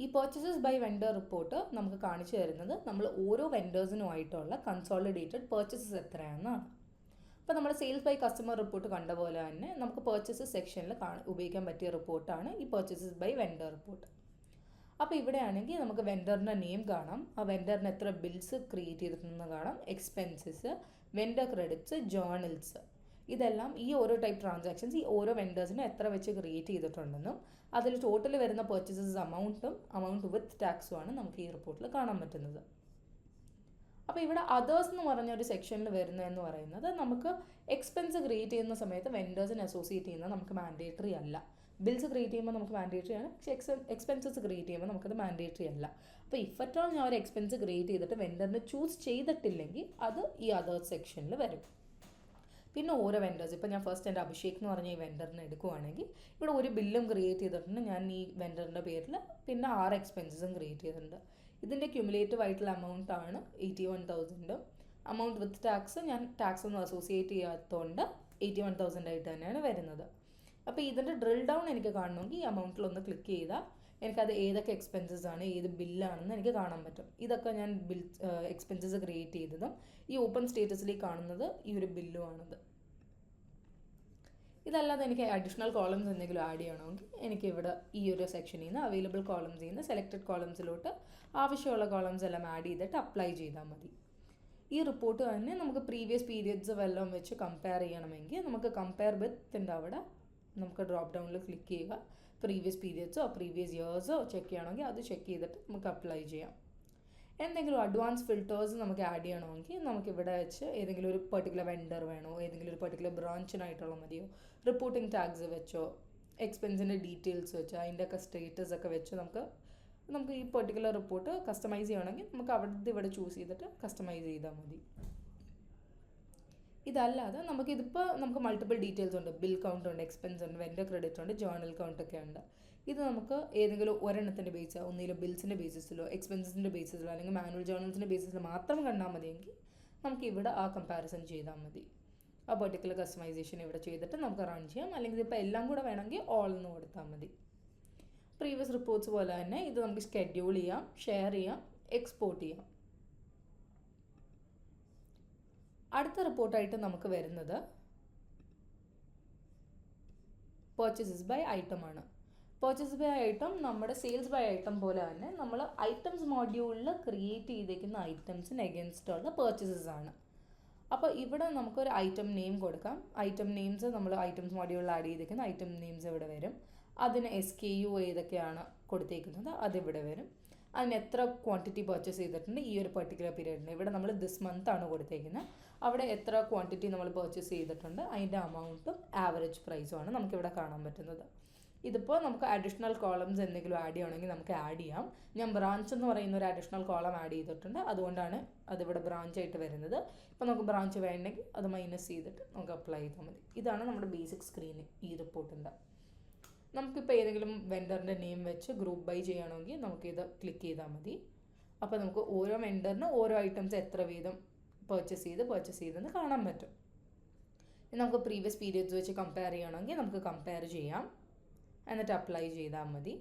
ഈ purchases by vendor report നമുക്ക് കാണിച്ചു തരുന്നത് നമ്മൾ ഓരോ വെൻഡേഴ്സിനുമായിട്ടുള്ള കൺസോളിഡേറ്റഡ് പർച്ചേസസ് എത്രയാണെന്നാണ്. അപ്പോൾ നമ്മൾ സെയിൽസ് ബൈ കസ്റ്റമർ റിപ്പോർട്ട് കണ്ട പോലെ തന്നെ നമുക്ക് പർച്ചേസസ് സെക്ഷനിൽ ഉപയോഗിക്കാൻ പറ്റിയ റിപ്പോർട്ടാണ് ഈ പർച്ചേസസ് ബൈ വെണ്ടർ റിപ്പോർട്ട്. അപ്പോൾ ഇവിടെയാണെങ്കിൽ നമുക്ക് വെൻഡറിൻ്റെ നെയിം കാണാം, ആ വെൻഡറിന് എത്ര ബിൽസ് ക്രിയേറ്റ് ചെയ്തിട്ടുണ്ടെന്ന് കാണാം, എക്സ്പെൻസസ്, വെൻഡർ ക്രെഡിറ്റ്സ്, ജേർണൽസ്, ഇതെല്ലാം ഈ ഓരോ ടൈപ്പ് ട്രാൻസാക്ഷൻസ് ഈ ഓരോ വെൻഡേഴ്സിനും എത്ര വെച്ച് ക്രിയേറ്റ് ചെയ്തിട്ടുണ്ടെന്നും അതിൽ ടോട്ടൽ വരുന്ന പർച്ചേസസ് അമൗണ്ട് വിത്ത് ടാക്സുമാണ് നമുക്ക് ഈ റിപ്പോർട്ടിൽ കാണാൻ പറ്റുന്നത്. അപ്പോൾ ഇവിടെ അതേഴ്സ് എന്ന് പറഞ്ഞ ഒരു സെക്ഷനിൽ വരുന്നതെന്ന് പറയുന്നത് നമുക്ക് എക്സ്പെൻസ് ക്രിയേറ്റ് ചെയ്യുന്ന സമയത്ത് വെൻഡേഴ്സിനെ അസോസിയേറ്റ് ചെയ്യുന്നത് നമുക്ക് മാൻഡേറ്ററി അല്ല. ബിൽസ് ക്രിയേറ്റ് ചെയ്യുമ്പോൾ നമുക്ക് മാൻഡേറ്ററി ആണ്, പക്ഷേ എക്സ്പെൻസസ് ക്രിയേറ്റ് ചെയ്യുമ്പോൾ നമുക്കത് മാൻഡേറ്ററി അല്ല. അപ്പോൾ ഇഫ് അറ്റ് ഓൾ ഞാൻ ഒരു എക്സ്പെൻസ് ക്രിയേറ്റ് ചെയ്തിട്ട് വെൻഡറിനെ ചൂസ് ചെയ്തിട്ടില്ലെങ്കിൽ അത് ഈ അതേഴ്സ് സെക്ഷനിൽ വരും. പിന്നെ ഓരോ വെൻഡേഴ്സ്, ഇപ്പോൾ ഞാൻ ഫസ്റ്റ് എൻ്റെ അഭിഷേക് എന്ന് പറഞ്ഞ ഈ വെൻഡറിനെ എടുക്കുവാണെങ്കിൽ ഇവിടെ ഒരു ബില്ലും ക്രിയേറ്റ് ചെയ്തിട്ടുണ്ട് ഞാൻ ഈ വെൻഡറിൻ്റെ പേരിൽ, പിന്നെ 6 എക്സ്പെൻസസും ക്രിയേറ്റ് ചെയ്തിട്ടുണ്ട്. ഇതിൻ്റെ ക്യുമുലേറ്റീവ് ആയിട്ടുള്ള എമൗണ്ട് ആണ് 81,000. എമൗണ്ട് വിത്ത് ടാക്സ് ഞാൻ ടാക്സ് ഒന്നും അസോസിയേറ്റ് ചെയ്യാത്തതുകൊണ്ട് 81,000 ആയിട്ട് തന്നെയാണ് വരുന്നത്. അപ്പോൾ ഇതിൻ്റെ ഡ്രിൽ ഡൗൺ എനിക്ക് കാണണമെങ്കിൽ ഈ എമൗണ്ടിലൊന്ന് ക്ലിക്ക് ചെയ്താൽ എനിക്കത് ഏതൊക്കെ എക്സ്പെൻസസ് ആണ്, ഏത് ബില്ലാണെന്ന് എനിക്ക് കാണാൻ പറ്റും. ഇതൊക്കെ ഞാൻ എക്സ്പെൻസസ് ക്രിയേറ്റ് ചെയ്തതും ഈ ഓപ്പൺ സ്റ്റേറ്റസിലേക്ക് കാണുന്നത് ഈ ഒരു ബില്ലുമാണത്. ഇതല്ലാതെ എനിക്ക് അഡീഷണൽ കോളംസ് എന്തെങ്കിലും ആഡ് ചെയ്യണമെങ്കിൽ എനിക്ക് ഇവിടെ ഈ ഒരു സെക്ഷനിൽ നിന്ന് അവൈലബിൾ കോളംസിൽ നിന്ന് സെലക്റ്റഡ് കോളംസിലോട്ട് ആവശ്യമുള്ള കോളംസ് എല്ലാം ആഡ് ചെയ്തിട്ട് അപ്ലൈ ചെയ്താൽ മതി. ഈ റിപ്പോർട്ട് തന്നെ നമുക്ക് പ്രീവിയസ് പീരിയഡ്സ് വല്ലതും വെച്ച് കമ്പയർ ചെയ്യണമെങ്കിൽ നമുക്ക് കമ്പയർ വിത്തിൻ്റെ അവിടെ നമുക്ക് ഡ്രോപ്പ് ഡൗണിൽ ക്ലിക്ക് ചെയ്യുക. പ്രീവിയസ് പീരിയഡ്സോ പ്രീവിയസ് ഇയേഴ്സോ ചെക്ക് ചെയ്യണമെങ്കിൽ അത് ചെക്ക് ചെയ്തിട്ട് നമുക്ക് അപ്ലൈ ചെയ്യാം. എന്തെങ്കിലും അഡ്വാൻസ് ഫിൽറ്റേഴ്സ് നമുക്ക് ആഡ് ചെയ്യണമെങ്കിൽ നമുക്കിവിടെ വെച്ച് ഏതെങ്കിലും ഒരു പെർട്ടിക്കുലർ വെൻഡർ വേണോ, ഏതെങ്കിലും ഒരു പെർട്ടിക്കുലർ ബ്രാഞ്ചിനായിട്ടുള്ള മതിയോ, റിപ്പോർട്ടിംഗ് ടാഗ്സ് വെച്ചോ, എക്സ്പെൻസിൻ്റെ ഡീറ്റെയിൽസ് വെച്ചോ, അതിൻ്റെയൊക്കെ സ്റ്റേറ്റസ് ഒക്കെ വെച്ച് നമുക്ക് ഈ പെർട്ടിക്കുലർ റിപ്പോർട്ട് കസ്റ്റമൈസ് ചെയ്യണമെങ്കിൽ നമുക്ക് അവിടുത്തെ ഇവിടെ ചൂസ് ചെയ്തിട്ട് കസ്റ്റമൈസ് ചെയ്താൽ മതി. ഇതല്ലാതെ നമുക്ക് മൾട്ടിപ്പിൾ ഡീറ്റെയിൽസ് ഉണ്ട്, ബിൽ കൗണ്ട് ഉണ്ട്, എക്സ്പെൻസ് ഉണ്ട്, വെൻഡർ ക്രെഡിറ്റ് ഉണ്ട്, ജേർണൽ കൗണ്ട് ഒക്കെ ഉണ്ട്. ഇത് നമുക്ക് ഏതെങ്കിലും ഒരെണ്ണത്തിൻ്റെ ബേസിലോ ഒന്നിലോ ബിൽസിൻ്റെ ബേസിസിലോ എക്സ്പെൻസിൻ്റെ ബേസിസിലോ അല്ലെങ്കിൽ മാനുവൽ ജേർണൽസിൻ്റെ ബേസിസിലോ മാത്രം കണ്ടാൽ മതിയെങ്കിൽ നമുക്ക് ഇവിടെ ആ കമ്പാരിസൺ ചെയ്താൽ മതി. ആ പെർട്ടിക്കുലർ കസ്റ്റമൈസേഷൻ ഇവിടെ ചെയ്തിട്ട് നമുക്ക് റൺ ചെയ്യാം. അല്ലെങ്കിൽ ഇപ്പോൾ എല്ലാം കൂടെ വേണമെങ്കിൽ ഓൾ എന്ന് കൊടുത്താൽ മതി. പ്രീവിയസ് റിപ്പോർട്ട്സ് പോലെ തന്നെ ഇത് നമുക്ക് ഷെഡ്യൂൾ ചെയ്യാം, ഷെയർ ചെയ്യാം, എക്സ്പോർട്ട് ചെയ്യാം. അടുത്ത റിപ്പോർട്ടായിട്ട് നമുക്ക് വരുന്നത് പർച്ചേസസ് ബൈ ഐറ്റം ആണ്. പർച്ചേസ് ബൈ ഐറ്റം നമ്മുടെ സെയിൽസ് ബൈ ഐറ്റം പോലെ തന്നെ നമ്മൾ ഐറ്റംസ് മോഡ്യൂളിൽ ക്രിയേറ്റ് ചെയ്തേക്കുന്ന ഐറ്റംസിന് എഗൻസ്റ്റ് ഉള്ള പർച്ചേസസ് ആണ്. അപ്പോൾ ഇവിടെ നമുക്കൊരു ഐറ്റം നെയിം കൊടുക്കാം. ഐറ്റം നെയിംസ് നമ്മൾ ഐറ്റംസ് മോഡ്യൂളിൽ ആഡ് ചെയ്തേക്കുന്ന ഐറ്റം നെയിംസ് ഇവിടെ വരും. അതിന് SKU ഏതൊക്കെയാണ് കൊടുത്തേക്കുന്നത് അതിവിടെ വരും. അതിന് എത്ര ക്വാണ്ടിറ്റി പർച്ചേസ് ചെയ്തിട്ടുണ്ട് ഈ ഒരു പെർട്ടിക്കുലർ പീരീഡിന്. ഇവിടെ നമ്മൾ ദിസ് മന്ത് ആണ് കൊടുത്തേക്കുന്നത്. അവിടെ എത്ര ക്വാണ്ടിറ്റി നമ്മൾ പർച്ചേസ് ചെയ്തിട്ടുണ്ട് അതിൻ്റെ അമൗണ്ടും ആവറേജ് പ്രൈസുമാണ് നമുക്കിവിടെ കാണാൻ പറ്റുന്നത്. ഇതിപ്പോൾ നമുക്ക് അഡീഷണൽ കോളംസ് എന്തെങ്കിലും ആഡ് ചെയ്യണമെങ്കിൽ നമുക്ക് ആഡ് ചെയ്യാം. ഞാൻ ബ്രാഞ്ച് എന്ന് പറയുന്ന ഒരു അഡീഷണൽ കോളം ആഡ് ചെയ്തിട്ടുണ്ട്, അതുകൊണ്ടാണ് അതിവിടെ ബ്രാഞ്ചായിട്ട് വരുന്നത്. ഇപ്പോൾ നമുക്ക് ബ്രാഞ്ച് വേണമെങ്കിൽ അത് മൈനസ് ചെയ്തിട്ട് നമുക്ക് അപ്ലൈ ചെയ്താൽ മതി. ഇതാണ് നമ്മുടെ ബേസിക് സ്ക്രീൻ ഈ റിപ്പോർട്ടിൻ്റെ. നമുക്കിപ്പോൾ ഏതെങ്കിലും വെൻഡറിൻ്റെ നെയിം വെച്ച് ഗ്രൂപ്പ് ബൈ ചെയ്യണമെങ്കിൽ നമുക്കിത് ക്ലിക്ക് ചെയ്താൽ മതി. അപ്പോൾ നമുക്ക് ഓരോ വെൻഡറിന് ഓരോ ഐറ്റംസ് എത്ര വീതം പർച്ചേസ് ചെയ്തെന്ന് കാണാൻ പറ്റും. നമുക്ക് പ്രീവിയസ് പീരിയഡ്സ് വെച്ച് കമ്പയർ ചെയ്യണമെങ്കിൽ നമുക്ക് കമ്പയർ ചെയ്യാം, എന്നിട്ട് അപ്ലൈ ചെയ്താൽ മതി.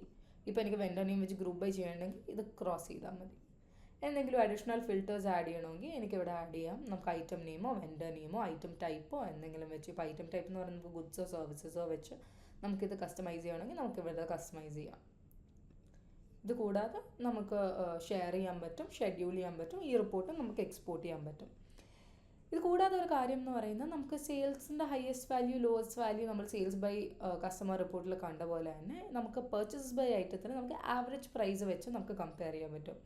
ഇപ്പോൾ എനിക്ക് വെൻഡർ നെയിം വെച്ച് ഗ്രൂപ്പ് ബൈ ചെയ്യണമെങ്കിൽ ഇത് ക്രോസ് ചെയ്താൽ മതി. എന്തെങ്കിലും അഡീഷണൽ ഫിൽറ്റേഴ്സ് ആഡ് ചെയ്യണമെങ്കിൽ എനിക്കിവിടെ ആഡ് ചെയ്യാം. നമുക്ക് ഐറ്റം നെയിമോ വെൻഡർ നെയിമോ ഐറ്റം ടൈപ്പോ എന്തെങ്കിലും വെച്ച്, ഇപ്പോൾ ഐറ്റം ടൈപ്പ് എന്ന് പറയുന്നത് ഗുഡ്സോ സർവീസസോ വെച്ച് നമുക്കിത് കസ്റ്റമൈസ് ചെയ്യണമെങ്കിൽ നമുക്കിവിടെ കസ്റ്റമൈസ് ചെയ്യാം. ഇത് കൂടാതെ നമുക്ക് ഷെയർ ചെയ്യാൻ പറ്റും, ഷെഡ്യൂൾ ചെയ്യാൻ പറ്റും, ഈ റിപ്പോർട്ട് നമുക്ക് എക്സ്പോർട്ട് ചെയ്യാൻ പറ്റും. ഇത് കൂടാതെ ഒരു കാര്യം എന്ന് പറയുന്നത് നമുക്ക് സെയിൽസിൻ്റെ ഹയസ്റ്റ് വാല്യൂ ലോവസ്റ്റ് വാല്യൂ നമ്മൾ സെയിൽസ് ബൈ കസ്റ്റമർ റിപ്പോർട്ടിൽ കണ്ട പോലെ തന്നെ നമുക്ക് പർച്ചേസ് ബൈ ഐറ്റത്തിന് നമുക്ക് ആവറേജ് പ്രൈസ് വെച്ച് നമുക്ക് കമ്പയർ ചെയ്യാൻ പറ്റും.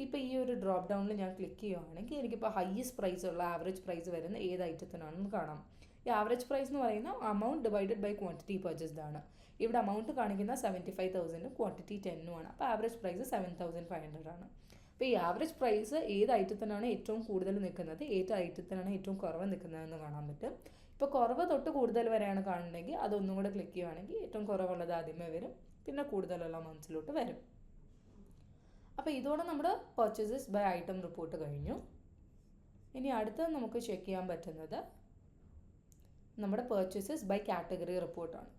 ഇപ്പോൾ ഈ ഒരു ഡ്രോപ്പ് ഡൗണിൽ ഞാൻ ക്ലിക്ക് ചെയ്യുകയാണെങ്കിൽ എനിക്കിപ്പോൾ ഹയസ്റ്റ് പ്രൈസ് ഉള്ള ആവറേജ് പ്രൈസ് വരുന്ന ഏത് ഐറ്റത്തിനാണെന്ന് കാണാം. ഈ ആവറേജ് പ്രൈസ് എന്ന് പറയുന്ന amount divided by quantity purchased ആണ്. ഇവിടെ അമൗണ്ട് കാണിക്കുന്ന 75,000 ക്വാണ്ടിറ്റി 10 ആണ്. അപ്പോൾ ആവറേജ് പ്രൈസ് 7,500 ആണ്. അപ്പോൾ ഈ ആവറേജ് പ്രൈസ് ഏത് ഐറ്റത്തിനാണ് ഏറ്റവും കൂടുതൽ നിൽക്കുന്നത്, ഏത് ഐറ്റത്തിനാണ് ഏറ്റവും കുറവ് നിൽക്കുന്നതെന്ന് കാണാൻ പറ്റും. ഇപ്പോൾ കുറവ് തൊട്ട് കൂടുതൽ വരെയാണ് കാണുന്നതെങ്കിൽ അതൊന്നും കൂടെ ക്ലിക്ക് ചെയ്യുകയാണെങ്കിൽ ഏറ്റവും കുറവുള്ളത് ആദ്യമേ വരും, പിന്നെ കൂടുതലുള്ള അമൗണ്ട്സിലോട്ട് വരും. അപ്പോൾ ഇതോടെ നമ്മുടെ പർച്ചേസസ് ബൈ ഐറ്റം റിപ്പോർട്ട് കഴിഞ്ഞു. ഇനി അടുത്തത് നമുക്ക് ചെക്ക് ചെയ്യാൻ പറ്റുന്നത് നമ്മുടെ പർച്ചേസസ് ബൈ കാറ്റഗറി റിപ്പോർട്ടാണ്.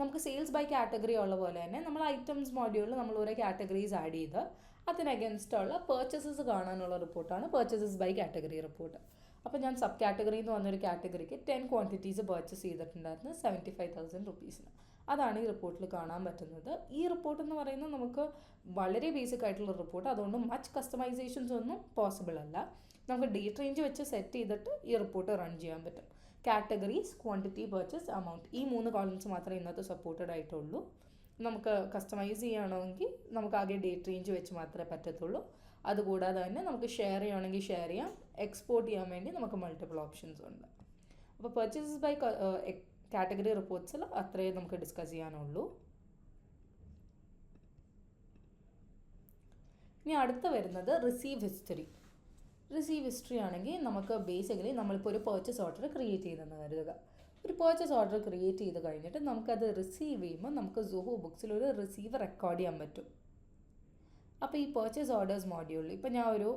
നമുക്ക് സെയിൽസ് ബൈ കാറ്റഗറി ഉള്ള പോലെ തന്നെ നമ്മൾ ഐറ്റംസ് മോഡ്യൂളിൽ നമ്മൾ ഓരോ കാറ്റഗറീസ് ആഡ് ചെയ്ത് അതിന് അഗൻസ്റ്റ് ഉള്ള പർച്ചേസസ് കാണാനുള്ള റിപ്പോർട്ടാണ് പർച്ചേസസ് ബൈ കാറ്റഗറി റിപ്പോർട്ട്. അപ്പോൾ ഞാൻ സബ് കാറ്റഗറി എന്ന് പറഞ്ഞൊരു കാറ്റഗറിക്ക് 10 ക്വാണ്ടിറ്റീസ് പർച്ചേസ് ചെയ്തിട്ടുണ്ടായിരുന്നു 75,000 റുപ്പീസിന്. അതാണ് ഈ റിപ്പോർട്ടിൽ കാണാൻ പറ്റുന്നത്. ഈ റിപ്പോർട്ട് എന്ന് പറയുന്നത് നമുക്ക് വളരെ ബേസിക് ആയിട്ടുള്ള റിപ്പോർട്ട്, അതുകൊണ്ട് മച്ച് കസ്റ്റമൈസേഷൻസ് ഒന്നും പോസിബിൾ അല്ല. നമുക്ക് ഡേറ്റ് റേഞ്ച് വെച്ച് സെറ്റ് ചെയ്തിട്ട് ഈ റിപ്പോർട്ട് റൺ ചെയ്യാൻ പറ്റും. കാറ്റഗറീസ്, ക്വാണ്ടിറ്റി, പർച്ചേസ്, എമൗണ്ട്, ഈ 3 കോളംസ് മാത്രമേ ഇന്നത്തെ സപ്പോർട്ടഡ് ആയിട്ടുള്ളൂ. നമുക്ക് കസ്റ്റമൈസ് ചെയ്യണമെങ്കിൽ നമുക്ക് ആകെ ഡേറ്റ് റേഞ്ച് വെച്ച് മാത്രമേ പറ്റത്തുള്ളൂ. അതുകൂടാതെ തന്നെ നമുക്ക് ഷെയർ ചെയ്യണമെങ്കിൽ ഷെയർ ചെയ്യാം, എക്സ്പോർട്ട് ചെയ്യാൻ വേണ്ടി നമുക്ക് മൾട്ടിപ്പിൾ ഓപ്ഷൻസ് ഉണ്ട്. അപ്പോൾ പർച്ചേസസ് ബൈ കാറ്റഗറി റിപ്പോർട്ട്സിൽ അത്രയും നമുക്ക് ഡിസ്കസ് ചെയ്യാനുള്ളൂ. ഇനി അടുത്ത വരുന്നത് റിസീവ് ഹിസ്റ്ററി. റിസീവ് ഹിസ്റ്ററി ആണെങ്കിൽ നമുക്ക് ബേസിക്കലി നമ്മളിപ്പോൾ ഒരു പർച്ചേസ് ഓർഡർ ക്രിയേറ്റ് ചെയ്തെന്ന് കരുതുക. ഒരു പർച്ചേസ് ഓർഡർ ക്രിയേറ്റ് ചെയ്ത് കഴിഞ്ഞിട്ട് നമുക്കത് റിസീവ് ചെയ്യുമ്പോൾ നമുക്ക് സുഹോ ബുക്സിൽ ഒരു റിസീവ് റെക്കോർഡ് ചെയ്യാൻ പറ്റും. അപ്പോൾ ഈ പർച്ചേസ് ഓർഡേഴ്സ് മോഡ്യൂളിൽ ഇപ്പോൾ ഞാൻ ഒരു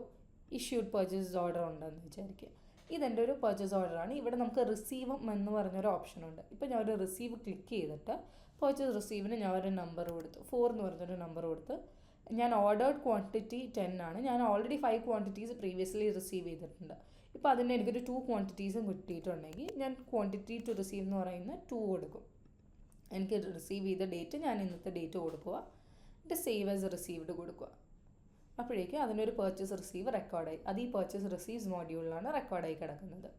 ഇഷ്യൂഡ് പർച്ചേസ് ഓർഡർ ഉണ്ടെന്ന് വിചാരിക്കുക. ഇതെൻ്റെ ഒരു പർച്ചേസ് ഓർഡറാണ്. ഇവിടെ നമുക്ക് റിസീവ് എന്ന് പറഞ്ഞൊരു ഓപ്ഷൻ ഉണ്ട്. ഇപ്പോൾ ഞാൻ ഒരു റിസീവ് ക്ലിക്ക് ചെയ്തിട്ട് പർച്ചേസ് റിസീവിന് ഞാൻ ഒരു നമ്പർ കൊടുത്തു, 4 എന്ന് പറഞ്ഞൊരു നമ്പർ കൊടുത്ത് ഞാൻ ഓർഡേർഡ് ക്വാണ്ടിറ്റി 10 ആണ്. ഞാൻ ഓൾറെഡി 5 ക്വാണ്ടിറ്റീസ് പ്രീവിയസ്ലി റിസീവ് ചെയ്തിട്ടുണ്ട്. ഇപ്പോൾ അതിന് എനിക്കൊരു 2 ക്വാണ്ടിറ്റീസും കിട്ടിയിട്ടുണ്ടെങ്കിൽ ഞാൻ ക്വാണ്ടിറ്റി ടു റിസീവ് എന്ന് പറയുന്ന 2 കൊടുക്കും. എനിക്ക് റിസീവ് ചെയ്ത ഡേറ്റ് ഞാൻ ഇന്നത്തെ ഡേറ്റ് കൊടുക്കുക, എന്നിട്ട് സേവ് ആസ് റിസീവ്ഡ് കൊടുക്കുക. അപ്പോഴേക്കും അതിനൊരു പർച്ചേസ് റിസീവ് റെക്കോർഡായി. അത് ഈ പർച്ചേസ് റിസീവ്സ് മോഡ്യൂളിലാണ് റെക്കോർഡായി കിടക്കുന്നത്.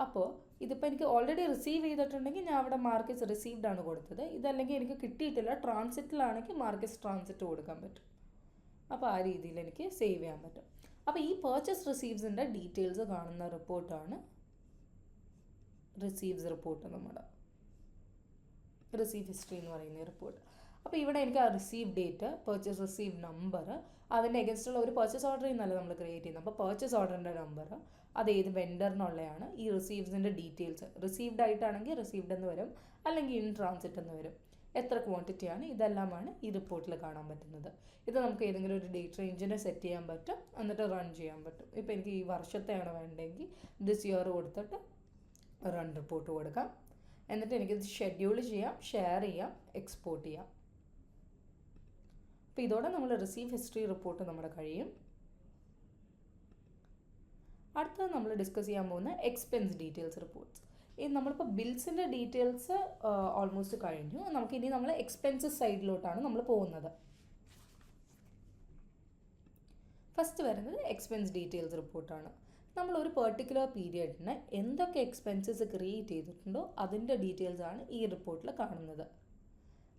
അപ്പോൾ ഇതിപ്പോൾ എനിക്ക് ഓൾറെഡി റിസീവ് ചെയ്തിട്ടുണ്ടെങ്കിൽ ഞാൻ അവിടെ മാർക്കസ് റിസീവ്ഡ് ആണ് കൊടുത്തത്. ഇതല്ലെങ്കിൽ എനിക്ക് കിട്ടിയിട്ടില്ല, ട്രാൻസിറ്റിലാണെങ്കിൽ മാർക്കസ് ട്രാൻസിറ്റ് കൊടുക്കാൻ പറ്റും. അപ്പോൾ ആ രീതിയിൽ എനിക്ക് സേവ് ചെയ്യാൻ പറ്റും. അപ്പോൾ ഈ പർച്ചേസ് റിസീവ്സിൻ്റെ ഡീറ്റെയിൽസ് കാണുന്ന റിപ്പോർട്ടാണ് റിസീവ്സ് റിപ്പോർട്ട്, നമ്മുടെ റിസീവ് ഹിസ്റ്ററി എന്ന് പറയുന്ന റിപ്പോർട്ട്. അപ്പോൾ ഇവിടെ എനിക്ക് ആ receive date, purchase receive number, അതിൻ്റെ അഗൻസ്റ്റുള്ള ഒരു പർച്ചേസ് ഓർഡറിൽ നിന്നല്ല നമ്മൾ ക്രിയേറ്റ് ചെയ്യുന്നത്. അപ്പോൾ പർച്ചേസ് ഓർഡറിൻ്റെ നമ്പർ, അത് ഏത് വെൻഡറിനുള്ളതാണ്, ഈ റിസീവ്സിൻ്റെ ഡീറ്റെയിൽസ്, റിസീവ്ഡ് ആയിട്ടാണെങ്കിൽ റിസീവ്ഡ് എന്ന് വരും, അല്ലെങ്കിൽ ഇൻ ട്രാൻസിറ്റ് എന്ന് വരും, എത്ര ക്വാണ്ടിറ്റിയാണ്, ഇതെല്ലാമാണ് ഈ റിപ്പോർട്ടിൽ കാണാൻ പറ്റുന്നത്. ഇത് നമുക്ക് ഏതെങ്കിലും ഒരു ഡേറ്റ് റേഞ്ചിനെ സെറ്റ് ചെയ്യാൻ പറ്റും, എന്നിട്ട് റൺ ചെയ്യാൻ പറ്റും. ഇപ്പോൾ എനിക്ക് ഈ വർഷത്തെയാണ് വേണ്ടതെങ്കിൽ ദിസ് ഇയർ കൊടുത്തിട്ട് റൺ റിപ്പോർട്ട് കൊടുക്കാം. എന്നിട്ട് എനിക്കിത് ഷെഡ്യൂൾ ചെയ്യാം, ഷെയർ ചെയ്യാം, എക്സ്പോർട്ട് ചെയ്യാം. അപ്പോൾ ഇതോടെ നമ്മൾ റിസീവ് ഹിസ്റ്ററി റിപ്പോർട്ട് നമ്മുടെ കഴിയും. അടുത്തത് നമ്മൾ ഡിസ്കസ് ചെയ്യാൻ പോകുന്ന എക്സ്പെൻസ് ഡീറ്റെയിൽസ് റിപ്പോർട്ട്സ്. ഈ നമ്മളിപ്പോൾ ബിൽസിൻ്റെ ഡീറ്റെയിൽസ് ഓൾമോസ്റ്റ് കഴിഞ്ഞു. നമുക്കിനി നമ്മൾ എക്സ്പെൻസസ് സൈഡിലോട്ടാണ് നമ്മൾ പോകുന്നത്. ഫസ്റ്റ് വരുന്നത് എക്സ്പെൻസ് ഡീറ്റെയിൽസ് റിപ്പോർട്ടാണ്. നമ്മൾ ഒരു പെർട്ടിക്കുലർ പീരിയഡിന് എന്തൊക്കെ എക്സ്പെൻസസ് ക്രിയേറ്റ് ചെയ്തിട്ടുണ്ടോ അതിൻ്റെ ഡീറ്റെയിൽസാണ് ഈ റിപ്പോർട്ടിൽ കാണുന്നത്.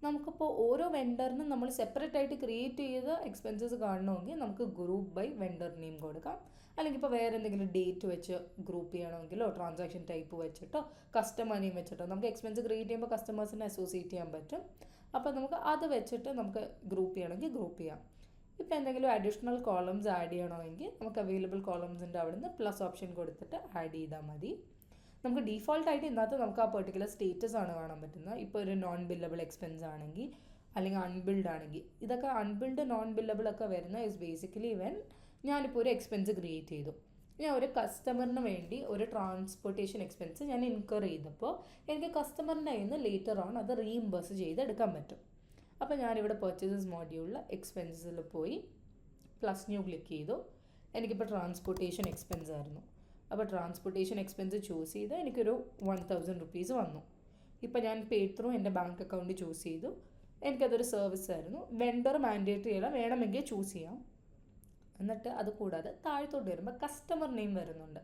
നമുക്കിപ്പോൾ ഓരോ വെൻഡറിനും നമ്മൾ സെപ്പറേറ്റ് ആയിട്ട് ക്രിയേറ്റ് ചെയ്ത എക്സ്പെൻസസ് കാണണമെങ്കിൽ നമുക്ക് ഗ്രൂപ്പ് ബൈ വെൻഡർ നെയിം കൊടുക്കാം. അല്ലെങ്കിൽ ഇപ്പോൾ വേറെ എന്തെങ്കിലും ഡേറ്റ് വെച്ച് ഗ്രൂപ്പ് ചെയ്യണമെങ്കിലോ ട്രാൻസാക്ഷൻ ടൈപ്പ് വെച്ചിട്ടോ കസ്റ്റമർ നെയിം വെച്ചിട്ടോ നമുക്ക് എക്സ്പെൻസ് ക്രിയേറ്റ് ചെയ്യുമ്പോൾ കസ്റ്റമേഴ്സിനെ അസോസിയേറ്റ് ചെയ്യാൻ പറ്റും. അപ്പോൾ നമുക്ക് അത് വെച്ചിട്ട് നമുക്ക് ഗ്രൂപ്പ് ചെയ്യണമെങ്കിൽ ഗ്രൂപ്പ് ചെയ്യാം. ഇപ്പോൾ എന്തെങ്കിലും അഡീഷണൽ കോളംസ് ആഡ് ചെയ്യണമെങ്കിൽ നമുക്ക് അവൈലബിൾ കോളംസിൻ്റെ അവിടെ നിന്ന് പ്ലസ് ഓപ്ഷൻ കൊടുത്തിട്ട് ആഡ് ചെയ്താൽ മതി. നമുക്ക് ഡീഫോൾട്ടായിട്ട് ഇതിനകത്ത് നമുക്ക് ആ പെർട്ടിക്കുലർ സ്റ്റേറ്റസ് ആണ് കാണാൻ പറ്റുന്നത്. ഇപ്പോൾ ഒരു നോൺ ബില്ലബിൾ എക്സ്പെൻസ് ആണെങ്കിൽ അല്ലെങ്കിൽ അൺബിൽഡ് ആണെങ്കിൽ, ഇതൊക്കെ അൺബിൽഡ് നോൺ ബില്ലബിൾ ഒക്കെ വരുന്ന ഇസ് ബേസിക്കലി വെൻ ഞാനിപ്പോൾ ഒരു എക്സ്പെൻസ് ക്രിയേറ്റ് ചെയ്തു, ഞാൻ ഒരു കസ്റ്റമറിന് വേണ്ടി ഒരു ട്രാൻസ്പോർട്ടേഷൻ എക്സ്പെൻസ് ഞാൻ ഇൻകർ ചെയ്തപ്പോൾ എനിക്ക് കസ്റ്റമറിൻ്റെ കയ്യിൽ നിന്ന് ലേറ്റർ ഓൺ അത് റീഇംബേഴ്സ് ചെയ്തെടുക്കാൻ പറ്റും. അപ്പോൾ ഞാനിവിടെ പർച്ചേസസ് മോഡ്യൂളിൽ എക്സ്പെൻസസിൽ പോയി പ്ലസ് ന്യൂ ക്ലിക്ക് ചെയ്തു. എനിക്കിപ്പോൾ ട്രാൻസ്പോർട്ടേഷൻ എക്സ്പെൻസ് ആയിരുന്നു. അപ്പോൾ ട്രാൻസ്പോർട്ടേഷൻ എക്സ്പെൻസ് ചൂസ് ചെയ്ത് എനിക്കൊരു 1000 റുപ്പീസ് വന്നു. ഇപ്പോൾ ഞാൻ പേ ത്രൂ എൻ്റെ ബാങ്ക് അക്കൗണ്ട് ചൂസ് ചെയ്തു. എനിക്കതൊരു സർവീസ് ആയിരുന്നു. വെൻഡർ മാൻഡേറ്ററി അല്ല, വേണമെങ്കിൽ ചൂസ് ചെയ്യാം. എന്നിട്ട് അത് കൂടാതെ താഴത്തോട്ട് വരുമ്പോൾ കസ്റ്റമർ നെയിം വരുന്നുണ്ട്.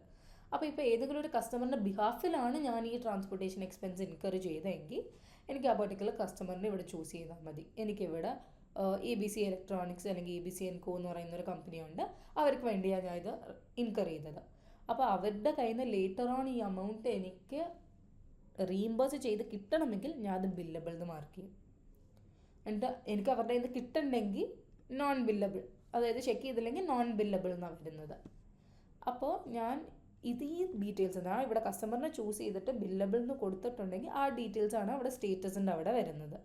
അപ്പോൾ ഇപ്പോൾ ഏതെങ്കിലും ഒരു കസ്റ്റമറിൻ്റെ ബിഹാഫിലാണ് ഞാൻ ഈ ട്രാൻസ്പോർട്ടേഷൻ എക്സ്പെൻസ് ഇൻകർ ചെയ്തതെങ്കിൽ എനിക്ക് ആ പെർട്ടിക്കുലർ കസ്റ്റമറിനെ ഇവിടെ ചൂസ് ചെയ്താൽ മതി. എനിക്കിവിടെ ABC ഇലക്ട്രോണിക്സ് അല്ലെങ്കിൽ ABC & Co എന്ന് പറയുന്ന ഒരു കമ്പനിയുണ്ട്. അവർക്ക് വേണ്ടിയാണ് ഞാൻ ഇത് ഇൻകർ ചെയ്തത്. അപ്പോൾ അവരുടെ കയ്യിൽ നിന്ന് ലേറ്റർ ഓൺ ഈ എമൗണ്ട് എനിക്ക് റീഇംബേഴ്സ് ചെയ്ത് കിട്ടണമെങ്കിൽ ഞാൻ അത് ബില്ലബിൾ എന്ന് മാർക്ക് ചെയ്യും. എന്നിട്ട് എനിക്ക് അവരുടെ കയ്യിൽ നിന്ന് കിട്ടണമെങ്കിൽ നോൺ ബില്ലബിൾ, അതായത് ചെക്ക് ചെയ്തില്ലെങ്കിൽ നോൺ ബില്ലബിൾ എന്നാണ് വരുന്നത്. അപ്പോൾ ഞാൻ ഈ ഡീറ്റെയിൽസ് ഞാൻ ഇവിടെ കസ്റ്റമറിനെ ചൂസ് ചെയ്തിട്ട് ബില്ലബിൾ എന്ന് കൊടുത്തിട്ടുണ്ടെങ്കിൽ ആ ഡീറ്റെയിൽസ് ആണ് അവിടെ സ്റ്റേറ്റസിൻ്റെ അവിടെ വരുന്നത്.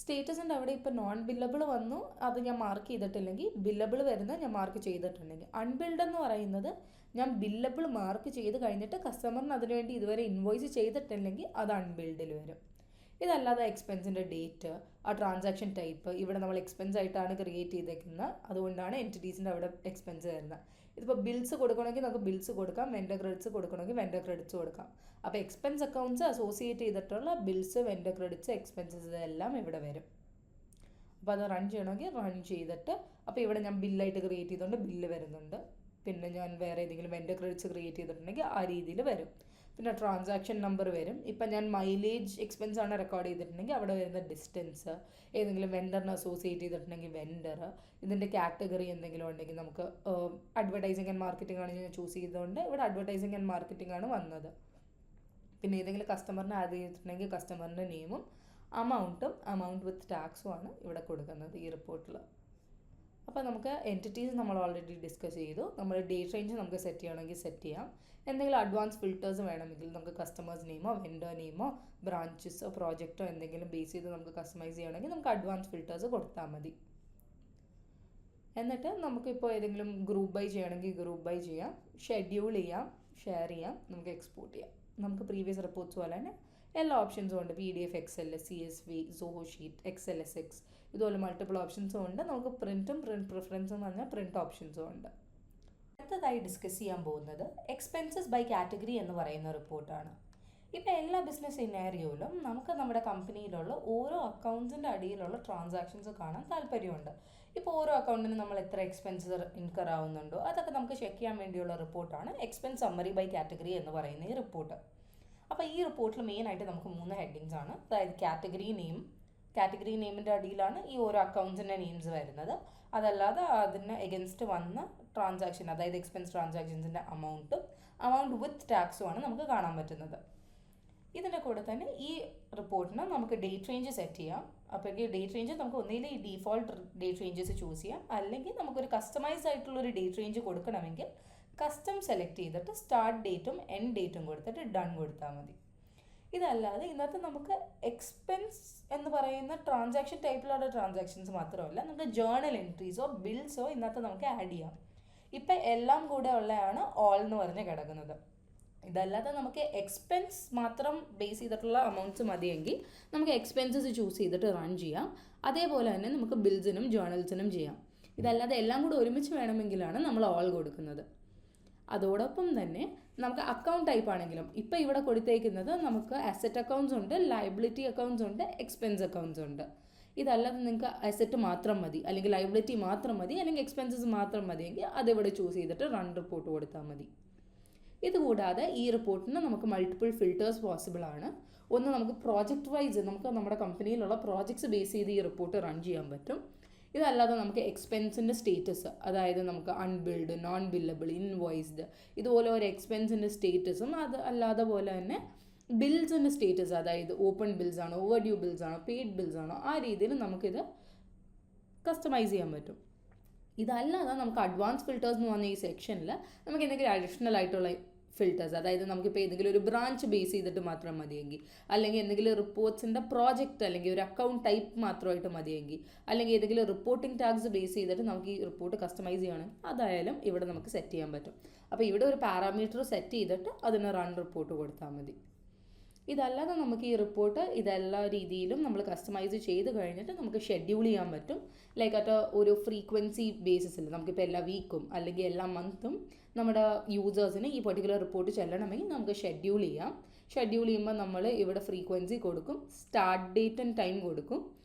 സ്റ്റേറ്റസിൻ്റെ അവിടെ ഇപ്പോൾ നോൺ ബില്ലബിൾ വന്നു, അത് ഞാൻ മാർക്ക് ചെയ്തിട്ടില്ലെങ്കിൽ ബില്ലബിൾ വരുന്നത് ഞാൻ മാർക്ക് ചെയ്തിട്ടുണ്ടെങ്കിൽ. അൺബിൽഡ് എന്ന് പറയുന്നത് ഞാൻ ബില്ലബിൾ മാർക്ക് ചെയ്ത് കഴിഞ്ഞിട്ട് കസ്റ്റമറിന് അതിനുവേണ്ടി ഇതുവരെ ഇൻവോയ്സ് ചെയ്തിട്ടില്ലെങ്കിൽ അത് അൺബിൽഡിൽ വരും. ഇതല്ലാതെ എക്സ്പെൻസിൻ്റെ ഡേറ്റ്, ആ ട്രാൻസാക്ഷൻ ടൈപ്പ്, ഇവിടെ നമ്മൾ എക്സ്പെൻസ് ആയിട്ടാണ് ക്രിയേറ്റ് ചെയ്തേക്കുന്നത്, അതുകൊണ്ടാണ് എൻറ്റിറ്റീസിൻ്റെ അവിടെ എക്സ്പെൻസ് വരുന്നത്. ഇതിപ്പോൾ ബിൽസ് കൊടുക്കണമെങ്കിൽ നമുക്ക് ബിൽസ് കൊടുക്കാം, വെൻഡർ ക്രെഡിറ്റ്സ് കൊടുക്കണമെങ്കിൽ വെൻഡർ ക്രെഡിറ്റ്സ് കൊടുക്കാം. അപ്പോൾ എക്സ്പെൻസ് അക്കൗണ്ട്സ് അസോസിയേറ്റ് ചെയ്തിട്ടുള്ള ബിൽസ്, വെൻഡർ ക്രെഡിറ്റ്സ്, എക്സ്പെൻസസ് ഇതെല്ലാം ഇവിടെ വരും. അപ്പോൾ അത് റൺ ചെയ്യണമെങ്കിൽ റൺ ചെയ്തിട്ട്, അപ്പോൾ ഇവിടെ ഞാൻ ബില്ലായിട്ട് ക്രിയേറ്റ് ചെയ്തുകൊണ്ട് ബില്ല് വരുന്നുണ്ട്. പിന്നെ ഞാൻ വേറെ ഏതെങ്കിലും വെൻഡർ ക്രെഡിറ്റ്സ് ക്രിയേറ്റ് ചെയ്തിട്ടുണ്ടെങ്കിൽ ആ രീതിയിൽ വരും. പിന്നെ ട്രാൻസാക്ഷൻ നമ്പർ വരും. ഇപ്പം ഞാൻ മൈലേജ് എക്സ്പെൻസ് ആണ് റെക്കോർഡ് ചെയ്തിട്ടുണ്ടെങ്കിൽ അവിടെ വരുന്ന ഡിസ്റ്റൻസ്, ഏതെങ്കിലും വെൻഡറിനെ അസോസിയേറ്റ് ചെയ്തിട്ടുണ്ടെങ്കിൽ വെൻഡർ, ഇതിൻ്റെ കാറ്റഗറി എന്തെങ്കിലും ഉണ്ടെങ്കിൽ നമുക്ക് അഡ്വർടൈസിങ് ആൻഡ് മാർക്കറ്റിംഗ് ആണ് ഞാൻ ചൂസ് ചെയ്തുകൊണ്ട് ഇവിടെ അഡ്വർടൈസിങ് ആൻഡ് മാർക്കറ്റിംഗ് ആണ് വന്നത്. പിന്നെ ഏതെങ്കിലും കസ്റ്റമറിനെ ആഡ് ചെയ്തിട്ടുണ്ടെങ്കിൽ കസ്റ്റമറിൻ്റെ നെയിമും അമൗണ്ട് വിത്ത് ടാക്സും ആണ് ഇവിടെ കൊടുക്കുന്നത് ഈ റിപ്പോർട്ടിൽ. അപ്പോൾ നമുക്ക് എൻറ്റിറ്റീസ് നമ്മൾ ഓൾറെഡി ഡിസ്കസ് ചെയ്തു. നമ്മൾ ഡേറ്റ് റേഞ്ച് നമുക്ക് സെറ്റ് ചെയ്യണമെങ്കിൽ സെറ്റ് ചെയ്യാം. എന്തെങ്കിലും അഡ്വാൻസ് ഫിൽറ്റേഴ്സ് വേണമെങ്കിൽ നമുക്ക് കസ്റ്റമേഴ്സ് നെയിമോ വെൻഡർ നെയിമോ ബ്രാഞ്ചസോ പ്രോജക്റ്റോ എന്തെങ്കിലും ബേസ് ചെയ്ത് നമുക്ക് കസ്റ്റമൈസ് ചെയ്യണമെങ്കിൽ നമുക്ക് അഡ്വാൻസ് ഫിൽറ്റേഴ്സ് കൊടുത്താൽ മതി. എന്നിട്ട് നമുക്കിപ്പോൾ ഏതെങ്കിലും ഗ്രൂപ്പ് ബൈ ചെയ്യണമെങ്കിൽ ഗ്രൂപ്പ് ബൈ ചെയ്യാം, ഷെഡ്യൂൾ ചെയ്യാം, ഷെയർ ചെയ്യാം, നമുക്ക് എക്സ്പോർട്ട് ചെയ്യാം. നമുക്ക് പ്രീവിയസ് റിപ്പോർട്ട്സ് പോലെ തന്നെ എല്ലാ ഓപ്ഷൻസും ഉണ്ട്. PDF, Excel, CSV, Zoho sheet, XLSX, ഇതുപോലെ മൾട്ടിപ്പിൾ ഓപ്ഷൻസും ഉണ്ട്. നമുക്ക് പ്രിൻറ്റും പ്രിൻറ്റ് പ്രിഫറൻസും എന്ന് പറഞ്ഞാൽ പ്രിൻറ്റ് ഓപ്ഷൻസും ഉണ്ട്. അടുത്തതായി ഡിസ്കസ് ചെയ്യാൻ പോകുന്നത് എക്സ്പെൻസസ് ബൈ കാറ്റഗറി എന്ന് പറയുന്ന റിപ്പോർട്ടാണ്. ഇപ്പോൾ എല്ലാ ബിസിനസ് സിനാരിയോയിലും നമുക്ക് നമ്മുടെ കമ്പനിയിലുള്ള ഓരോ അക്കൗണ്ട്സിൻ്റെ അടിയിലുള്ള ട്രാൻസാക്ഷൻസ് കാണാൻ താല്പര്യമുണ്ട്. ഇപ്പോൾ ഓരോ അക്കൗണ്ടിനും നമ്മൾ എത്ര എക്സ്പെൻസസ് ഇൻകർ ആവുന്നുണ്ടോ അതൊക്കെ നമുക്ക് ചെക്ക് ചെയ്യാൻ വേണ്ടിയുള്ള റിപ്പോർട്ടാണ് എക്സ്പെൻസ് സമ്മറി ബൈ കാറ്റഗറി എന്ന് പറയുന്ന ഈ റിപ്പോർട്ട്. അപ്പോൾ ഈ റിപ്പോർട്ടിൽ മെയിനായിട്ട് നമുക്ക് 3 ഹെഡിങ്സ് ആണ്. അതായത് കാറ്റഗറി നെയിമിൻ്റെ അടിയിലാണ് ഈ ഓരോ അക്കൗണ്ട്സിൻ്റെ നെയിംസ് വരുന്നത്. അതല്ലാതെ അതിന് എഗൻസ്റ്റ് വന്ന ട്രാൻസാക്ഷൻ, അതായത് എക്സ്പെൻസ് ട്രാൻസാക്ഷൻസിൻ്റെ അമൗണ്ട് വിത്ത് ടാക്സും ആണ് നമുക്ക് കാണാൻ പറ്റുന്നത്. ഇതിൻ്റെ കൂടെ തന്നെ ഈ റിപ്പോർട്ടിന് നമുക്ക് ഡേറ്റ് റേഞ്ച് സെറ്റ് ചെയ്യാം. അപ്പോൾ ഈ ഡേറ്റ് റേഞ്ച് നമുക്ക് ഒന്നിലെ ഈ ഡീഫോൾട്ട് ഡേറ്റ് റേഞ്ചസ് ചൂസ് ചെയ്യാം, അല്ലെങ്കിൽ നമുക്കൊരു കസ്റ്റമൈസ്ഡ് ആയിട്ടുള്ളൊരു ഡേറ്റ് റേഞ്ച് കൊടുക്കണമെങ്കിൽ കസ്റ്റം സെലക്ട് ചെയ്തിട്ട് സ്റ്റാർട്ട് ഡേറ്റും എൻഡ് ഡേറ്റും കൊടുത്തിട്ട് ഡൺ കൊടുത്താൽ മതി. ഇതല്ലാതെ ഇതിനകത്ത് നമുക്ക് എക്സ്പെൻസ് എന്ന് പറയുന്ന ട്രാൻസാക്ഷൻ ടൈപ്പിലുള്ള ട്രാൻസാക്ഷൻസ് മാത്രമല്ല, നമുക്ക് ജേർണൽ എൻട്രീസോ ബിൽസോ ഇതിനകത്ത് നമുക്ക് ആഡ് ചെയ്യാം. ഇപ്പം എല്ലാം കൂടെ ഉള്ളതാണ് ഓൾ എന്ന് പറഞ്ഞ് കിടക്കുന്നത്. ഇതല്ലാതെ നമുക്ക് എക്സ്പെൻസ് മാത്രം ബേസ് ചെയ്തിട്ടുള്ള അമൗണ്ട്സ് മതിയെങ്കിൽ നമുക്ക് എക്സ്പെൻസസ് ചൂസ് ചെയ്തിട്ട് റൺ ചെയ്യാം. അതേപോലെ തന്നെ നമുക്ക് ബിൽസിനും ജേർണൽസിനും ചെയ്യാം. ഇതല്ലാതെ എല്ലാം കൂടെ ഒരുമിച്ച് വേണമെങ്കിലാണ് നമ്മൾ ഓൾ കൊടുക്കുന്നത്. അതോടൊപ്പം തന്നെ നമുക്ക് അക്കൗണ്ട് ടൈപ്പ് ആണെങ്കിലും ഇപ്പോൾ ഇവിടെ കൊടുത്തേക്കുന്നത് നമുക്ക് അസറ്റ് അക്കൗണ്ട്സ് ഉണ്ട്, ലയബിലിറ്റി അക്കൗണ്ട്സ് ഉണ്ട്, എക്സ്പെൻസ് അക്കൗണ്ട്സ് ഉണ്ട്. ഇതല്ലാതെ നിങ്ങൾക്ക് അസറ്റ് മാത്രം മതി, അല്ലെങ്കിൽ ലയബിലിറ്റി മാത്രം മതി, അല്ലെങ്കിൽ എക്സ്പെൻസസ് മാത്രം മതിയെങ്കിൽ അതിവിടെ ചൂസ് ചെയ്തിട്ട് റൺ റിപ്പോർട്ട് കൊടുത്താൽ മതി. ഇതുകൂടാതെ ഈ റിപ്പോർട്ടിന് നമുക്ക് മൾട്ടിപ്പിൾ ഫിൽറ്റേഴ്സ് പോസിബിൾ ആണ്. ഒന്ന്, നമുക്ക് പ്രോജക്റ്റ് വൈസ് നമുക്ക് നമ്മുടെ കമ്പനിയിലുള്ള പ്രോജക്ട്സ് ബേസ് ചെയ്ത് ഈ റിപ്പോർട്ട് റൺ ചെയ്യാൻ പറ്റും. ഇതല്ലാതെ നമുക്ക് എക്സ്പെൻസിൻ്റെ സ്റ്റേറ്റസ്, അതായത് നമുക്ക് അൺബിൽഡ്, നോൺ ബില്ലബിൾ, ഇൻവോയ്സ്ഡ്, ഇതുപോലെ ഒരു എക്സ്പെൻസിൻ്റെ സ്റ്റേറ്റസും അത് അല്ലാതെ പോലെ തന്നെ ബിൽസിൻ്റെ സ്റ്റേറ്റസ്, അതായത് ഓപ്പൺ ബിൽസ് ആണോ, ഓവർ ഡ്യൂ ബിൽസ് ആണോ, പെയ്ഡ് ബിൽസ് ആണോ, ആ രീതിയിൽ നമുക്കിത് കസ്റ്റമൈസ് ചെയ്യാൻ പറ്റും. ഇതല്ലാതെ നമുക്ക് അഡ്വാൻസ് ഫിൽറ്റേഴ്സ് എന്ന് പറഞ്ഞ ഈ സെക്ഷനിൽ നമുക്ക് എന്തെങ്കിലും അഡീഷണൽ ആയിട്ടുള്ള ഫിൽറ്റേഴ്സ്, അതായത് നമുക്കിപ്പോൾ ഏതെങ്കിലും ഒരു ബ്രാഞ്ച് ബേസ് ചെയ്തിട്ട് മാത്രം മതിയെങ്കിൽ, അല്ലെങ്കിൽ എന്തെങ്കിലും റിപ്പോർട്ട്സിൻ്റെ പ്രോജക്റ്റ് അല്ലെങ്കിൽ ഒരു അക്കൗണ്ട് ടൈപ്പ് മാത്രമായിട്ട് മതിയെങ്കിൽ, അല്ലെങ്കിൽ ഏതെങ്കിലും റിപ്പോർട്ടിംഗ് ടാഗ്സ് ബേസ് ചെയ്തിട്ട് നമുക്ക് ഈ റിപ്പോർട്ട് കസ്റ്റമൈസ് ചെയ്യണം, അതായാലും ഇവിടെ നമുക്ക് സെറ്റ് ചെയ്യാൻ പറ്റും. അപ്പോൾ ഇവിടെ ഒരു പാരാമീറ്റർ സെറ്റ് ചെയ്തിട്ട് അതിന് റൺ റിപ്പോർട്ട് കൊടുത്താൽ മതി. ഇതല്ലാതെ നമുക്ക് ഈ റിപ്പോർട്ട് ഇതെല്ലാ രീതിയിലും നമ്മൾ കസ്റ്റമൈസ് ചെയ്ത് കഴിഞ്ഞിട്ട് നമുക്ക് ഷെഡ്യൂൾ ചെയ്യാൻ പറ്റും. ലൈക്ക് അറ്റ് ഒരു ഫ്രീക്വൻസി ബേസിസിൽ നമുക്കിപ്പോൾ എല്ലാ വീക്കും അല്ലെങ്കിൽ എല്ലാ മന്തും നമ്മുടെ യൂസേഴ്സിന് ഈ പെർട്ടിക്കുലർ റിപ്പോർട്ട് ചെല്ലണമെങ്കിൽ നമുക്ക് ഷെഡ്യൂൾ ചെയ്യാം. ഷെഡ്യൂൾ ചെയ്യുമ്പോൾ നമ്മൾ ഇവിടെ ഫ്രീക്വൻസി കൊടുക്കും, സ്റ്റാർട്ട് ഡേറ്റ് ആൻഡ് ടൈം കൊടുക്കും,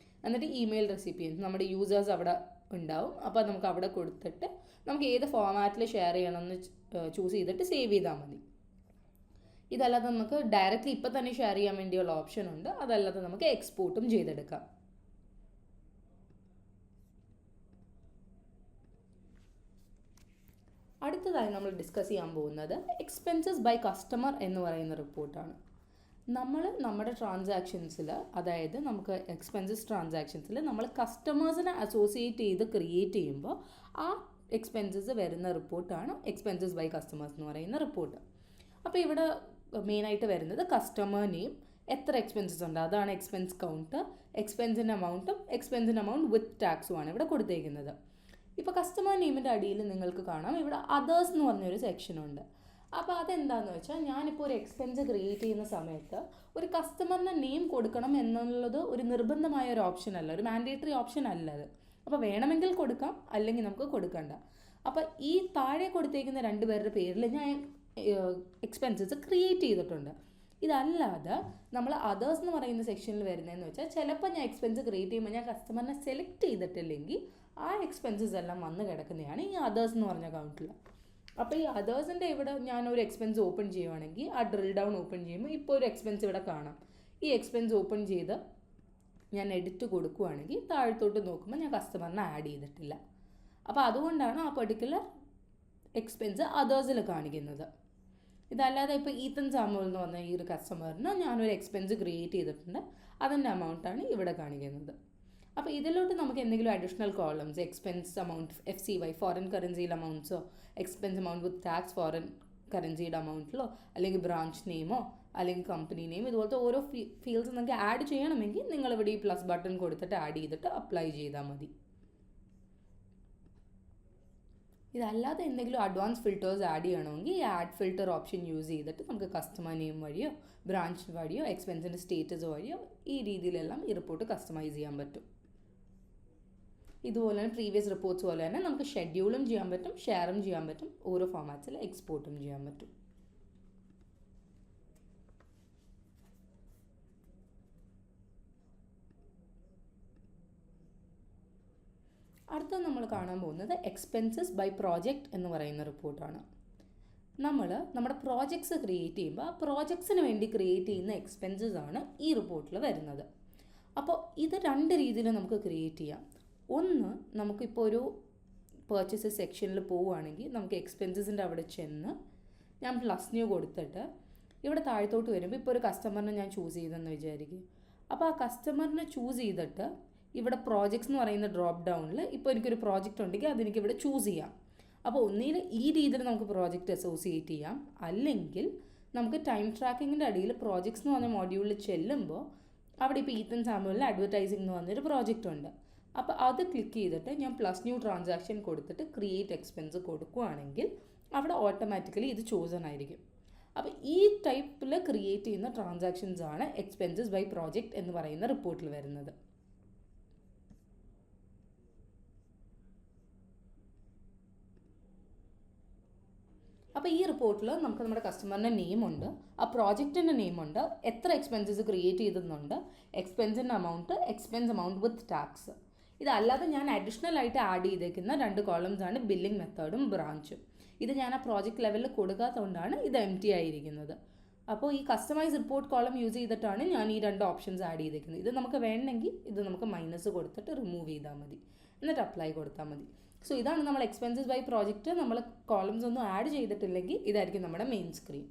എന്നിട്ട് ഇമെയിൽ റെസിപ്പിയൻസ് നമ്മുടെ യൂസേഴ്സ് അവിടെ ഉണ്ടാവും. അപ്പോൾ നമുക്ക് അവിടെ കൊടുത്തിട്ട് നമുക്ക് ഏത് ഫോർമാറ്റിൽ ഷെയർ ചെയ്യണമെന്ന് ചൂസ് ചെയ്തിട്ട് സേവ് ചെയ്താൽ മതി. ഇതല്ലാതെ നമുക്ക് ഡയറക്റ്റ്ലി ഇപ്പം തന്നെ ഷെയർ ചെയ്യാൻ വേണ്ടിയുള്ള ഓപ്ഷൻ ഉണ്ട്. അതല്ലാതെ നമുക്ക് എക്സ്പോർട്ടും ചെയ്തെടുക്കാം. അടുത്തതായി നമ്മൾ ഡിസ്കസ് ചെയ്യാൻ പോകുന്നത് എക്സ്പെൻസസ് ബൈ കസ്റ്റമർ എന്ന് പറയുന്ന റിപ്പോർട്ടാണ്. നമ്മുടെ ട്രാൻസാക്ഷൻസിൽ, അതായത് നമുക്ക് എക്സ്പെൻസസ് ട്രാൻസാക്ഷൻസിൽ നമ്മൾ കസ്റ്റമേഴ്സിനെ അസോസിയേറ്റ് ചെയ്ത് ക്രിയേറ്റ് ചെയ്യുമ്പോൾ ആ എക്സ്പെൻസസ് വരുന്ന റിപ്പോർട്ടാണ് എക്സ്പെൻസസ് ബൈ കസ്റ്റമേഴ്സ് എന്ന് പറയുന്ന റിപ്പോർട്ട്. അപ്പോൾ ഇവിടെ മെയിനായിട്ട് വരുന്നത് കസ്റ്റമർ നെയിം, എത്ര എക്സ്പെൻസസ് ഉണ്ട് അതാണ് എക്സ്പെൻസ് കൗണ്ട്, എക്സ്പെൻസിൻ്റെ അമൗണ്ട് വിത്ത് ടാക്സുമാണ് ഇവിടെ കൊടുത്തേക്കുന്നത്. ഇപ്പോൾ കസ്റ്റമർ നെയിമിൻ്റെ അടിയിൽ നിങ്ങൾക്ക് കാണാം ഇവിടെ അതേഴ്സ് എന്ന് പറഞ്ഞൊരു സെക്ഷനുണ്ട്. അപ്പോൾ അതെന്താണെന്ന് വെച്ചാൽ, ഞാനിപ്പോൾ ഒരു എക്സ്പെൻസ് ക്രിയേറ്റ് ചെയ്യുന്ന സമയത്ത് ഒരു കസ്റ്റമറിൻ്റെ നെയിം കൊടുക്കണം എന്നുള്ളത് ഒരു നിർബന്ധമായ ഒരു ഓപ്ഷൻ അല്ല, ഒരു മാൻഡേറ്ററി ഓപ്ഷൻ അല്ല അത്. അപ്പോൾ വേണമെങ്കിൽ കൊടുക്കാം, അല്ലെങ്കിൽ നമുക്ക് കൊടുക്കണ്ട. അപ്പോൾ ഈ താഴെ കൊടുത്തേക്കുന്ന 2 പേരുടെ പേരിൽ ഞാൻ എക്സ്പെൻസസ് ക്രിയേറ്റ് ചെയ്തിട്ടുണ്ട്. ഇതല്ലാതെ നമ്മൾ അതേഴ്സ് എന്ന് പറയുന്ന സെക്ഷനിൽ വരുന്നതെന്ന് വെച്ചാൽ, ചിലപ്പോൾ ഞാൻ എക്സ്പെൻസ് ക്രിയേറ്റ് ചെയ്യുമ്പോൾ ഞാൻ കസ്റ്റമറിനെ സെലക്ട് ചെയ്തിട്ടില്ലെങ്കിൽ ആ എക്സ്പെൻസസ് എല്ലാം വന്ന് കിടക്കുന്നതാണ് ഈ അതേഴ്സ് എന്ന് പറഞ്ഞ അക്കൗണ്ടിൽ. അപ്പോൾ ഈ അതേഴ്സിൻ്റെ ഇവിടെ ഞാനൊരു എക്സ്പെൻസ് ഓപ്പൺ ചെയ്യുവാണെങ്കിൽ ആ ഡ്രിൽ ഡൗൺ ഓപ്പൺ ചെയ്യുമ്പോൾ ഇപ്പോൾ ഒരു എക്സ്പെൻസ് ഇവിടെ കാണാം. ഈ എക്സ്പെൻസ് ഓപ്പൺ ചെയ്ത് ഞാൻ എഡിറ്റ് കൊടുക്കുകയാണെങ്കിൽ താഴത്തോട്ട് നോക്കുമ്പോൾ ഞാൻ കസ്റ്റമറിനെ ആഡ് ചെയ്തിട്ടില്ല. അപ്പോൾ അതുകൊണ്ടാണ് ആ പെർട്ടിക്കുലർ എക്സ്പെൻസ് അതേഴ്സിൽ കാണിക്കുന്നത്. ഇതല്ലാതെ ഇപ്പോൾ ഈത്തൻ സാമുവൽ എന്ന് പറഞ്ഞ ഈ ഒരു കസ്റ്റമറിന് ഞാനൊരു എക്സ്പെൻസ് ക്രിയേറ്റ് ചെയ്തിട്ടുണ്ട്, അതിൻ്റെ അമൗണ്ടാണ് ഇവിടെ കാണിക്കുന്നത്. അപ്പോൾ ഇതിലോട്ട് നമുക്ക് എന്തെങ്കിലും additional columns, expense amount FCY foreign കറൻസിയിൽ അമൗണ്ട്സോ, expense amount with tax foreign കറൻസിയുടെ അമൗണ്ടിലോ, അല്ലെങ്കിൽ ബ്രാഞ്ച് നെയിമോ, അല്ലെങ്കിൽ കമ്പനി നെയിം, ഇതുപോലത്തെ ഓരോ ഫീൽഡ്സ് നിങ്ങൾക്ക് ആഡ് ചെയ്യണമെങ്കിൽ നിങ്ങളിവിടെ ഈ പ്ലസ് ബട്ടൺ കൊടുത്തിട്ട് ആഡ് ചെയ്തിട്ട് അപ്ലൈ ചെയ്താൽ മതി. ഇതല്ലാതെ എന്തെങ്കിലും അഡ്വാൻസ് ഫിൽറ്റേഴ്സ് ആഡ് ചെയ്യണമെങ്കിൽ ഈ ആഡ് ഫിൽറ്റർ ഓപ്ഷൻ യൂസ് ചെയ്തിട്ട് നമുക്ക് കസ്റ്റമർ നെയിം വഴിയോ ബ്രാഞ്ച് വഴിയോ എക്സ്പെൻസിൻ്റെ സ്റ്റേറ്റസ് വഴിയോ ഈ രീതിയിലെല്ലാം ഈ റിപ്പോർട്ട് കസ്റ്റമൈസ് ചെയ്യാൻ പറ്റും. ഇതുപോലെ തന്നെ പ്രീവിയസ് റിപ്പോർട്ട്സ് പോലെ തന്നെ നമുക്ക് ഷെഡ്യൂളും ചെയ്യാൻ പറ്റും, ഷെയറും ചെയ്യാൻ പറ്റും, ഓരോ ഫോമാറ്റ്സിൽ എക്സ്പോർട്ടും ചെയ്യാൻ പറ്റും. അടുത്ത നമ്മൾ കാണാൻ പോകുന്നത് എക്സ്പെൻസസ് ബൈ പ്രോജക്റ്റ് എന്ന് പറയുന്ന റിപ്പോർട്ടാണ്. നമ്മുടെ പ്രോജക്ട്സ് ക്രിയേറ്റ് ചെയ്യുമ്പോൾ ആ പ്രോജക്ട്സിന് വേണ്ടി ക്രിയേറ്റ് ചെയ്യുന്ന എക്സ്പെൻസസ് ആണ് ഈ റിപ്പോർട്ടിൽ വരുന്നത്. അപ്പോൾ ഇത് 2 രീതിയിൽ നമുക്ക് ക്രിയേറ്റ് ചെയ്യാം. ഒന്ന്, നമുക്കിപ്പോൾ ഒരു പർച്ചേസസ് സെക്ഷനിൽ പോവുകയാണെങ്കിൽ നമുക്ക് എക്സ്പെൻസസിൻ്റെ അവിടെ ചെന്ന് ഞാൻ പ്ലസ് ന്യൂ കൊടുത്തിട്ട് ഇവിടെ താഴത്തോട്ട് വരുമ്പോൾ ഇപ്പോൾ ഒരു കസ്റ്റമറിനെ ഞാൻ ചൂസ് ചെയ്തെന്ന് വിചാരിക്കും. അപ്പോൾ ആ കസ്റ്റമറിനെ ചൂസ് ചെയ്തിട്ട് ഇവിടെ പ്രോജക്ട്സ് എന്ന് പറയുന്ന ഡ്രോപ്പ് ഡൗണിൽ ഇപ്പോൾ എനിക്കൊരു പ്രോജക്റ്റ് ഉണ്ടെങ്കിൽ അതെനിക്ക് ഇവിടെ ചൂസ് ചെയ്യാം. അപ്പോൾ ഒന്നിൽ ഈ രീതിയിൽ നമുക്ക് പ്രോജക്റ്റ് അസോസിയേറ്റ് ചെയ്യാം, അല്ലെങ്കിൽ നമുക്ക് ടൈം ട്രാക്കിങ്ങിൻ്റെ അടിയിൽ പ്രോജക്ട്സ് എന്ന് പറഞ്ഞ മോഡ്യൂളിൽ ചെല്ലുമ്പോൾ അവിടെ ഇപ്പോൾ ഈത്തൻ സാമുവലിൽ അഡ്വർടൈസിംഗ് എന്ന് പറഞ്ഞൊരു പ്രോജക്റ്റ് ഉണ്ട്. അപ്പോൾ അത് ക്ലിക്ക് ചെയ്തിട്ട് ഞാൻ പ്ലസ് ന്യൂ ട്രാൻസാക്ഷൻ കൊടുത്തിട്ട് ക്രിയേറ്റ് എക്സ്പെൻസ് കൊടുക്കുകയാണെങ്കിൽ അവിടെ ഓട്ടോമാറ്റിക്കലി ഇത് ചോസൺ ആയിരിക്കും. അപ്പോൾ ഈ ടൈപ്പിൽ ക്രിയേറ്റ് ചെയ്യുന്ന ട്രാൻസാക്ഷൻസ് ആണ് എക്സ്പെൻസസ് ബൈ പ്രോജക്റ്റ് എന്ന് പറയുന്ന റിപ്പോർട്ടിൽ വരുന്നത്. അപ്പോൾ ഈ റിപ്പോർട്ടിൽ നമുക്ക് നമ്മുടെ കസ്റ്റമറിൻ്റെ നെയിമുണ്ട്, ആ പ്രോജക്റ്റിൻ്റെ നെയിമുണ്ട്, എത്ര എക്സ്പെൻസസ് ക്രിയേറ്റ് ചെയ്തിട്ടുണ്ട്, എക്സ്പെൻസിൻ്റെ amount, expense amount with tax. ഇതല്ലാതെ ഞാൻ അഡീഷണൽ ആയിട്ട് ആഡ് ചെയ്തേക്കുന്ന 2 കോളംസ് ആണ് ബില്ലിംഗ് മെത്തേഡും ബ്രാഞ്ചും. ഇത് ഞാൻ ആ പ്രോജക്റ്റ് ലെവലിൽ കൊടുക്കാത്തതുകൊണ്ടാണ് ഇത് എംപ്റ്റി ആയിരിക്കുന്നത്. അപ്പോൾ ഈ കസ്റ്റമൈസ് റിപ്പോർട്ട് കോളം യൂസ് ചെയ്തിട്ടാണ് ഞാൻ ഈ 2 ഓപ്ഷൻസ് ആഡ് ചെയ്തേക്കുന്നത്. ഇത് നമുക്ക് വേണമെങ്കിൽ ഇത് നമുക്ക് മൈനസ് കൊടുത്തിട്ട് റിമൂവ് ചെയ്താൽ മതി, എന്നിട്ട് അപ്ലൈ കൊടുത്താൽ മതി. സോ ഇതാണ് നമ്മൾ എക്സ്പെൻസസ് ബൈ പ്രോജക്റ്റ്. നമ്മൾ കോളംസ് ഒന്നും ആഡ് ചെയ്തിട്ടില്ലെങ്കിൽ ഇതായിരിക്കും നമ്മുടെ മെയിൻ സ്ക്രീൻ.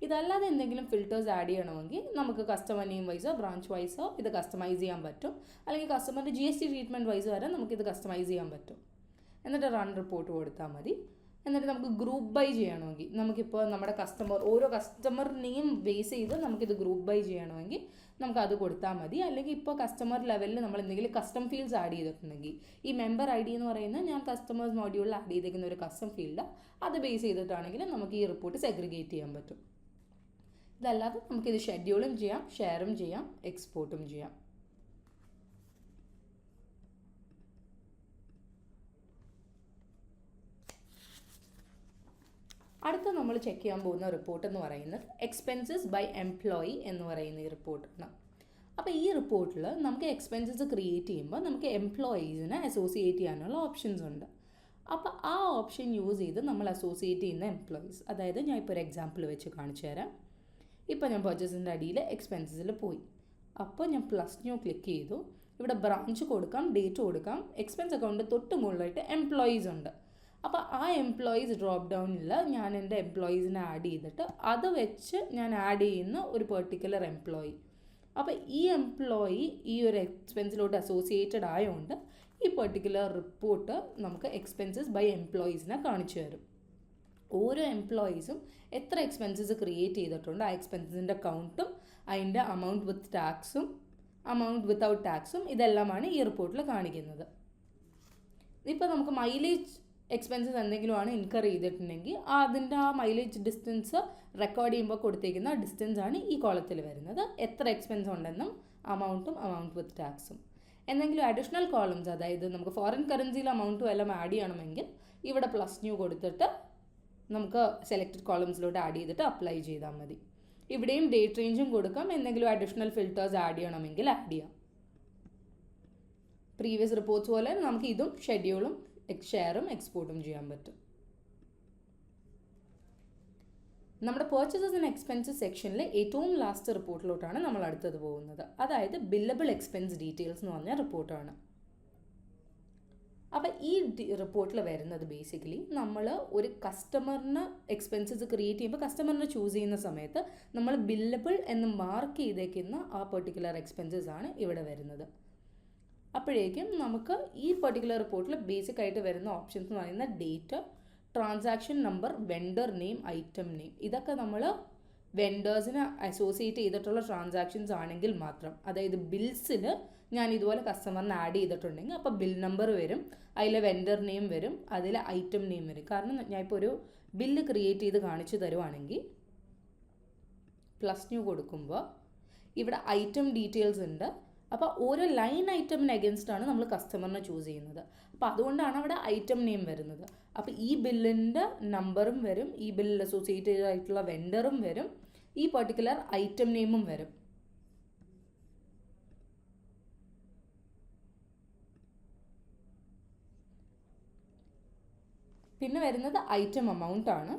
ഇതല്ലാതെ എന്തെങ്കിലും ഫിൽറ്റേഴ്സ് ആഡ് ചെയ്യണമെങ്കിൽ നമുക്ക് കസ്റ്റമർ നെയിം വൈസോ ബ്രാഞ്ച് വൈസോ ഇത് കസ്റ്റമൈസ് ചെയ്യാൻ പറ്റും, അല്ലെങ്കിൽ കസ്റ്റമറിൻ്റെ GST ട്രീറ്റ്മെൻറ്റ് വൈസ് വരെ നമുക്കിത് കസ്റ്റമൈസ് ചെയ്യാൻ പറ്റും. എന്നിട്ട് റൺ റിപ്പോർട്ട് കൊടുത്താൽ മതി. എന്നിട്ട് നമുക്ക് ഗ്രൂപ്പ് ബൈ ചെയ്യണമെങ്കിൽ, നമുക്കിപ്പോൾ നമ്മുടെ ഓരോ കസ്റ്റമർ നെയിം ബേസ് ചെയ്ത് നമുക്കിത് ഗ്രൂപ്പ് ബൈ ചെയ്യണമെങ്കിൽ നമുക്കത് കൊടുത്താൽ മതി. അല്ലെങ്കിൽ ഇപ്പോൾ കസ്റ്റമർ ലെവലിൽ നമ്മൾ എന്തെങ്കിലും കസ്റ്റം ഫീൽഡ്സ് ആഡ് ചെയ്തിട്ടുണ്ടെങ്കിൽ, ഈ മെമ്പർ ID എന്ന് പറയുന്നത് ഞാൻ കസ്റ്റമേഴ്സ് മോഡ്യൂളിൽ ആഡ് ചെയ്തേക്കുന്ന ഒരു കസ്റ്റം ഫീൽഡ്, അത് ബേസ് ചെയ്തിട്ടാണെങ്കിൽ നമുക്ക് ഈ റിപ്പോർട്ട് സെഗ്രിഗേറ്റ് ചെയ്യാൻ പറ്റും. ഇതല്ലാതെ നമുക്കിത് ഷെഡ്യൂളും ചെയ്യാം, ഷെയറും ചെയ്യാം, എക്സ്പോർട്ടും ചെയ്യാം. അടുത്ത നമ്മൾ ചെക്ക് ചെയ്യാൻ പോകുന്ന റിപ്പോർട്ട് എന്ന് പറയുന്നത് എക്സ്പെൻസസ് ബൈ എംപ്ലോയി എന്ന് പറയുന്ന ഈ റിപ്പോർട്ടാണ്. അപ്പോൾ ഈ റിപ്പോർട്ടിൽ നമുക്ക് എക്സ്പെൻസസ് ക്രിയേറ്റ് ചെയ്യുമ്പോൾ നമുക്ക് എംപ്ലോയീസിനെ അസോസിയേറ്റ് ചെയ്യാനുള്ള ഓപ്ഷൻസ് ഉണ്ട്. അപ്പോൾ ആ ഓപ്ഷൻ യൂസ് ചെയ്ത് നമ്മൾ അസോസിയേറ്റ് ചെയ്യുന്ന എംപ്ലോയീസ്, അതായത് ഞാൻ ഇപ്പോൾ ഒരു എക്സാമ്പിൾ വെച്ച് കാണിച്ചു തരാം. ഇപ്പോൾ ഞാൻ പർച്ചേസിൻ്റെ അടിയിൽ എക്സ്പെൻസസിൽ പോയി. അപ്പോൾ ഞാൻ പ്ലസ് ന്യൂ ക്ലിക്ക് ചെയ്തു. ഇവിടെ ബ്രാഞ്ച് കൊടുക്കാം, ഡേറ്റ് കൊടുക്കാം. എക്സ്പെൻസ് അക്കൗണ്ട് തൊട്ട് മുകളിലായിട്ട് എംപ്ലോയീസ് ഉണ്ട്. അപ്പോൾ ആ എംപ്ലോയീസ് ഡ്രോപ്പ് ഡൗണിൽ ഞാൻ എൻ്റെ എംപ്ലോയീസിനെ ആഡ് ചെയ്തിട്ട് അത് വെച്ച് ഞാൻ ആഡ് ചെയ്യുന്ന ഒരു പെർട്ടിക്കുലർ എംപ്ലോയി. അപ്പോൾ ഈ എംപ്ലോയി ഈ ഒരു എക്സ്പെൻസിലോട്ട് അസോസിയേറ്റഡ് ആയതുകൊണ്ട് ഈ പെർട്ടിക്കുലർ റിപ്പോർട്ട് നമുക്ക് എക്സ്പെൻസസ് ബൈ എംപ്ലോയീസിനെ കാണിച്ചു തരും. ഓരോ എംപ്ലോയീസും എത്ര എക്സ്പെൻസസ് ക്രിയേറ്റ് ചെയ്തിട്ടുണ്ട്, ആ എക്സ്പെൻസസിൻ്റെ കൗണ്ടും അതിൻ്റെ amount വിത്ത് ടാക്സും amount വിത്തൗട്ട് ടാക്സും ഇതെല്ലാമാണ് ഈ റിപ്പോർട്ടിൽ കാണിക്കുന്നത്. ഇപ്പോൾ നമുക്ക് മൈലേജ് എക്സ്പെൻസസ് എന്തെങ്കിലുമാണ് ഇൻകർ ചെയ്തിട്ടുണ്ടെങ്കിൽ അതിൻ്റെ ആ മൈലേജ് ഡിസ്റ്റൻസ് റെക്കോർഡ് ചെയ്യുമ്പോൾ കൊടുത്തേക്കുന്ന ഡിസ്റ്റൻസാണ് ഈ കോളത്തിൽ വരുന്നത്. എത്ര എക്സ്പെൻസ് ഉണ്ടെന്നും amount വിത്ത് ടാക്സും. എന്തെങ്കിലും അഡീഷണൽ കോളംസ്, അതായത് നമുക്ക് ഫോറിൻ കറൻസിയിൽ amount എല്ലാം ആഡ് ചെയ്യണമെങ്കിൽ ഇവിടെ പ്ലസ് ന്യൂ കൊടുത്തിട്ട് നമുക്ക് സെലക്റ്റഡ് കോളംസിലോട്ട് ആഡ് ചെയ്തിട്ട് അപ്ലൈ ചെയ്താൽ മതി. ഇവിടെയും ഡേറ്റ് റേഞ്ചും കൊടുക്കാം. എന്തെങ്കിലും അഡീഷണൽ ഫിൽറ്റേഴ്സ് ആഡ് ചെയ്യണമെങ്കിൽ ആഡ് ചെയ്യാം. പ്രീവിയസ് റിപ്പോർട്ട്സ് പോലെ നമുക്ക് ഇതും ഷെഡ്യൂളും ഷെയറും എക്സ്പോർട്ടും ചെയ്യാൻ പറ്റും. നമ്മുടെ പർച്ചേസസ് ആൻഡ് എക്സ്പെൻസസ് സെക്ഷനിലെ ഏറ്റവും ലാസ്റ്റ് റിപ്പോർട്ടിലോട്ടാണ് നമ്മൾ അടുത്തത് പോകുന്നത്. അതായത് ബില്ലബിൾ എക്സ്പെൻസ് ഡീറ്റെയിൽസ് എന്ന് പറഞ്ഞ റിപ്പോർട്ടാണ്. അപ്പോൾ ഈ റിപ്പോർട്ടിൽ വരുന്നത് ബേസിക്കലി നമ്മൾ ഒരു കസ്റ്റമറിന് എക്സ്പെൻസസ് ക്രിയേറ്റ് ചെയ്യുമ്പോൾ കസ്റ്റമറിനെ ചൂസ് ചെയ്യുന്ന സമയത്ത് നമ്മൾ ബില്ലബിൾ എന്ന് മാർക്ക് ചെയ്തേക്കുന്ന ആ പെർട്ടിക്കുലർ എക്സ്പെൻസസ് ആണ് ഇവിടെ വരുന്നത്. അപ്പോഴേക്കും നമുക്ക് ഈ പെർട്ടിക്കുലർ റിപ്പോർട്ടിൽ ബേസിക് ആയിട്ട് വരുന്ന ഓപ്ഷൻസ് എന്ന് പറയുന്നത് date, transaction number, vendor name, item name. ഇതൊക്കെ നമ്മൾ വെൻഡേഴ്സിന് അസോസിയേറ്റ് ചെയ്തിട്ടുള്ള ട്രാൻസാക്ഷൻസ് ആണെങ്കിൽ മാത്രം, അതായത് ബിൽസിൽ ഞാൻ ഇതുപോലെ കസ്റ്റമറിന് ആഡ് ചെയ്തിട്ടുണ്ടെങ്കിൽ അപ്പോൾ ബിൽ നമ്പർ വരും, അതിൽ വെൻഡർ നെയിം വരും, അതിൽ ഐറ്റം നെയിം വരും. കാരണം ഞാൻ ഇപ്പോൾ ഒരു ബില്ല് ക്രിയേറ്റ് ചെയ്ത് കാണിച്ചു തരുവാണെങ്കിൽ പ്ലസ് ന്യൂ കൊടുക്കുമ്പോൾ ഇവിടെ ഐറ്റം ഡീറ്റെയിൽസ് ഉണ്ട്. അപ്പോൾ ഓരോ ലൈൻ ഐറ്റമിന് അഗൻസ്റ്റ് ആണ് നമ്മൾ കസ്റ്റമറിനെ ചൂസ് ചെയ്യുന്നത്. അപ്പോൾ അതുകൊണ്ടാണ് അവിടെ ഐറ്റം നെയിം വരുന്നത്. അപ്പോൾ ഈ ബില്ലിൻ്റെ നമ്പറും വരും, ഈ ബില്ലിൽ അസോസിയേറ്റഡ് ആയിട്ടുള്ള വെൻഡറും വരും, ഈ പെർട്ടിക്കുലർ ഐറ്റം നെയിമും വരും. പിന്നെ വരുന്നത് ഐറ്റം എമൗണ്ട് ആണ്.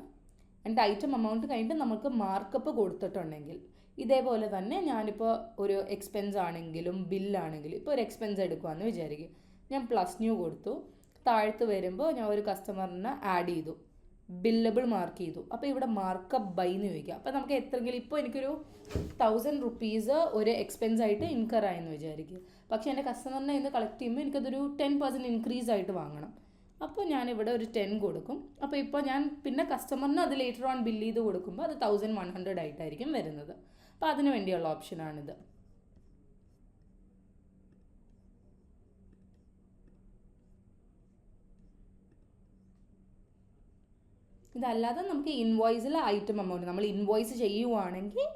എന്നിട്ട് ഐറ്റം എമൗണ്ട് കഴിഞ്ഞിട്ട് നമുക്ക് മാർക്കപ്പ് കൊടുത്തിട്ടുണ്ടെങ്കിൽ ഇതേപോലെ തന്നെ ഞാനിപ്പോൾ ഒരു എക്സ്പെൻസ് ആണെങ്കിലും ബില്ലാണെങ്കിലും ഇപ്പോൾ ഒരു എക്സ്പെൻസ് എടുക്കുകയെന്ന് വിചാരിക്കും, ഞാൻ പ്ലസ് ന്യൂ കൊടുത്തു. താഴത്ത് വരുമ്പോൾ ഞാൻ ഒരു കസ്റ്റമറിനെ ആഡ് ചെയ്തു, ബില്ലബിൾ മാർക്ക് ചെയ്തു. അപ്പോൾ ഇവിടെ മാർക്കപ്പ് ബൈ എന്ന് ചോദിക്കുക. അപ്പോൾ നമുക്ക് എത്രയെങ്കിലും ഇപ്പോൾ എനിക്കൊരു 1000 റുപ്പീസ് ഒരു എക്സ്പെൻസ് ആയിട്ട് ഇൻകർ ആയെന്ന് വിചാരിക്കുക. പക്ഷേ എൻ്റെ കസ്റ്റമറിനെ ഇന്ന് കളക്ട് ചെയ്യുമ്പോൾ എനിക്കതൊരു 10% ഇൻക്രീസ് ആയിട്ട് വാങ്ങണം. അപ്പോൾ ഞാനിവിടെ ഒരു 10 കൊടുക്കും. അപ്പോൾ ഇപ്പോൾ ഞാൻ പിന്നെ കസ്റ്റമറിന് അത് ലേറ്റർ ഓൺ ബില്ല് ചെയ്ത് കൊടുക്കുമ്പോൾ അത് 1100 ആയിട്ടായിരിക്കും വരുന്നത്. അപ്പോൾ അതിന് വേണ്ടിയുള്ള ഓപ്ഷനാണിത്. ഇതല്ലാതെ നമുക്ക് ഇൻവോയ്സിലെ ഐറ്റം എമൗണ്ട്, നമ്മൾ ഇൻവോയ്സ് ചെയ്യുവാണെങ്കിൽ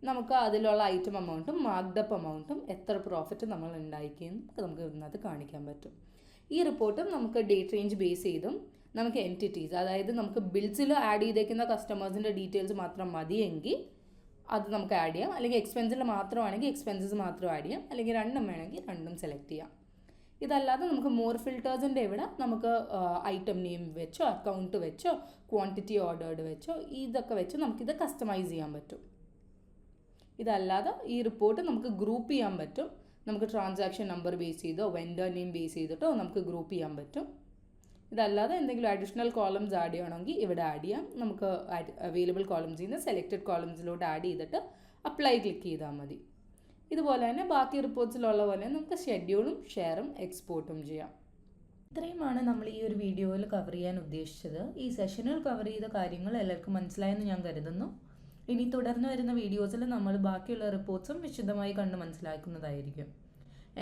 നമുക്ക് അതിലുള്ള ഐറ്റം എമൗണ്ടും മാർക്ക്ഡപ്പ് എമൗണ്ടും എത്ര പ്രോഫിറ്റ് നമ്മൾ ഉണ്ടാക്കിയെന്നും നമുക്ക് ഇതിനകത്ത് കാണിക്കാൻ പറ്റും. ഈ റിപ്പോർട്ടും നമുക്ക് ഡേറ്റ് റേഞ്ച് ബേസ് ചെയ്തും നമുക്ക് എൻറ്റിറ്റീസ്, അതായത് നമുക്ക് ബിൽസിൽ ആഡ് ചെയ്തേക്കുന്ന കസ്റ്റമേഴ്സിൻ്റെ ഡീറ്റെയിൽസ് മാത്രം മതിയെങ്കിൽ അത് നമുക്ക് ആഡ് ചെയ്യാം. അല്ലെങ്കിൽ എക്സ്പെൻസിൽ മാത്രമാണെങ്കിൽ എക്സ്പെൻസസ് മാത്രം ആഡ് ചെയ്യാം. അല്ലെങ്കിൽ രണ്ടും വേണമെങ്കിൽ രണ്ടും സെലക്ട് ചെയ്യാം. ഇതല്ലാതെ നമുക്ക് മോർ ഫിൽറ്റേഴ്സിൻ്റെ ഇവിടെ നമുക്ക് ഐറ്റം നെയിം വെച്ചോ അക്കൗണ്ട് വെച്ചോ ക്വാണ്ടിറ്റി ഓർഡേർഡ് വെച്ചോ ഇതൊക്കെ വെച്ച് നമുക്കിത് കസ്റ്റമൈസ് ചെയ്യാൻ പറ്റും. ഇതല്ലാതെ ഈ റിപ്പോർട്ട് നമുക്ക് ഗ്രൂപ്പ് ചെയ്യാൻ പറ്റും. നമുക്ക് ട്രാൻസാക്ഷൻ നമ്പർ ബേസ് ചെയ്തോ വെൻഡർ നെയിം ബേസ് ചെയ്തിട്ടോ നമുക്ക് ഗ്രൂപ്പ് ചെയ്യാൻ പറ്റും. ഇതല്ലാതെ എന്തെങ്കിലും അഡീഷണൽ കോളംസ് ആഡ് ചെയ്യണമെങ്കിൽ ഇവിടെ ആഡ് ചെയ്യാം. നമുക്ക് അവൈലബിൾ കോളംസിൽ നിന്ന് സെലക്റ്റഡ് കോളംസിലോട്ട് ആഡ് ചെയ്തിട്ട് അപ്ലൈ ക്ലിക്ക് ചെയ്താൽ മതി. ഇതുപോലെ തന്നെ ബാക്കി റിപ്പോർട്ട്സിലുള്ള പോലെ നമുക്ക് ഷെഡ്യൂളും ഷെയറും എക്സ്പോർട്ടും ചെയ്യാം. ഇത്രയുമാണ് നമ്മൾ ഈ ഒരു വീഡിയോയിൽ കവർ ചെയ്യാൻ ഉദ്ദേശിച്ചത്. ഈ സെഷനിൽ കവർ ചെയ്ത കാര്യങ്ങൾ എല്ലാവർക്കും മനസ്സിലായെന്ന് ഞാൻ കരുതുന്നു. ഇനി തുടർന്ന് വരുന്ന വീഡിയോസിൽ നമ്മൾ ബാക്കിയുള്ള റിപ്പോർട്ട്സും വിശദമായി കണ്ട് മനസ്സിലാക്കുന്നതായിരിക്കും.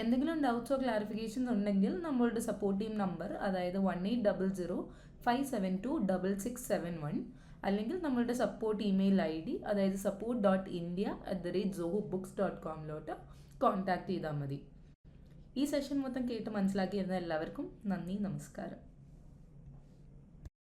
എന്തെങ്കിലും ഡൗട്ട്സോ ക്ലാരിഫിക്കേഷൻസ് ഉണ്ടെങ്കിൽ നമ്മളുടെ സപ്പോർട്ട് ടീം നമ്പർ, അതായത് 1800-572-6671, അല്ലെങ്കിൽ നമ്മളുടെ സപ്പോർട്ട് ഇമെയിൽ ID, അതായത് support.india@zohobooks.com കോൺടാക്ട് ചെയ്താൽ മതി. ഈ സെഷൻ മൊത്തം കേട്ട് മനസ്സിലാക്കിയിരുന്ന എല്ലാവർക്കും നന്ദി, നമസ്കാരം.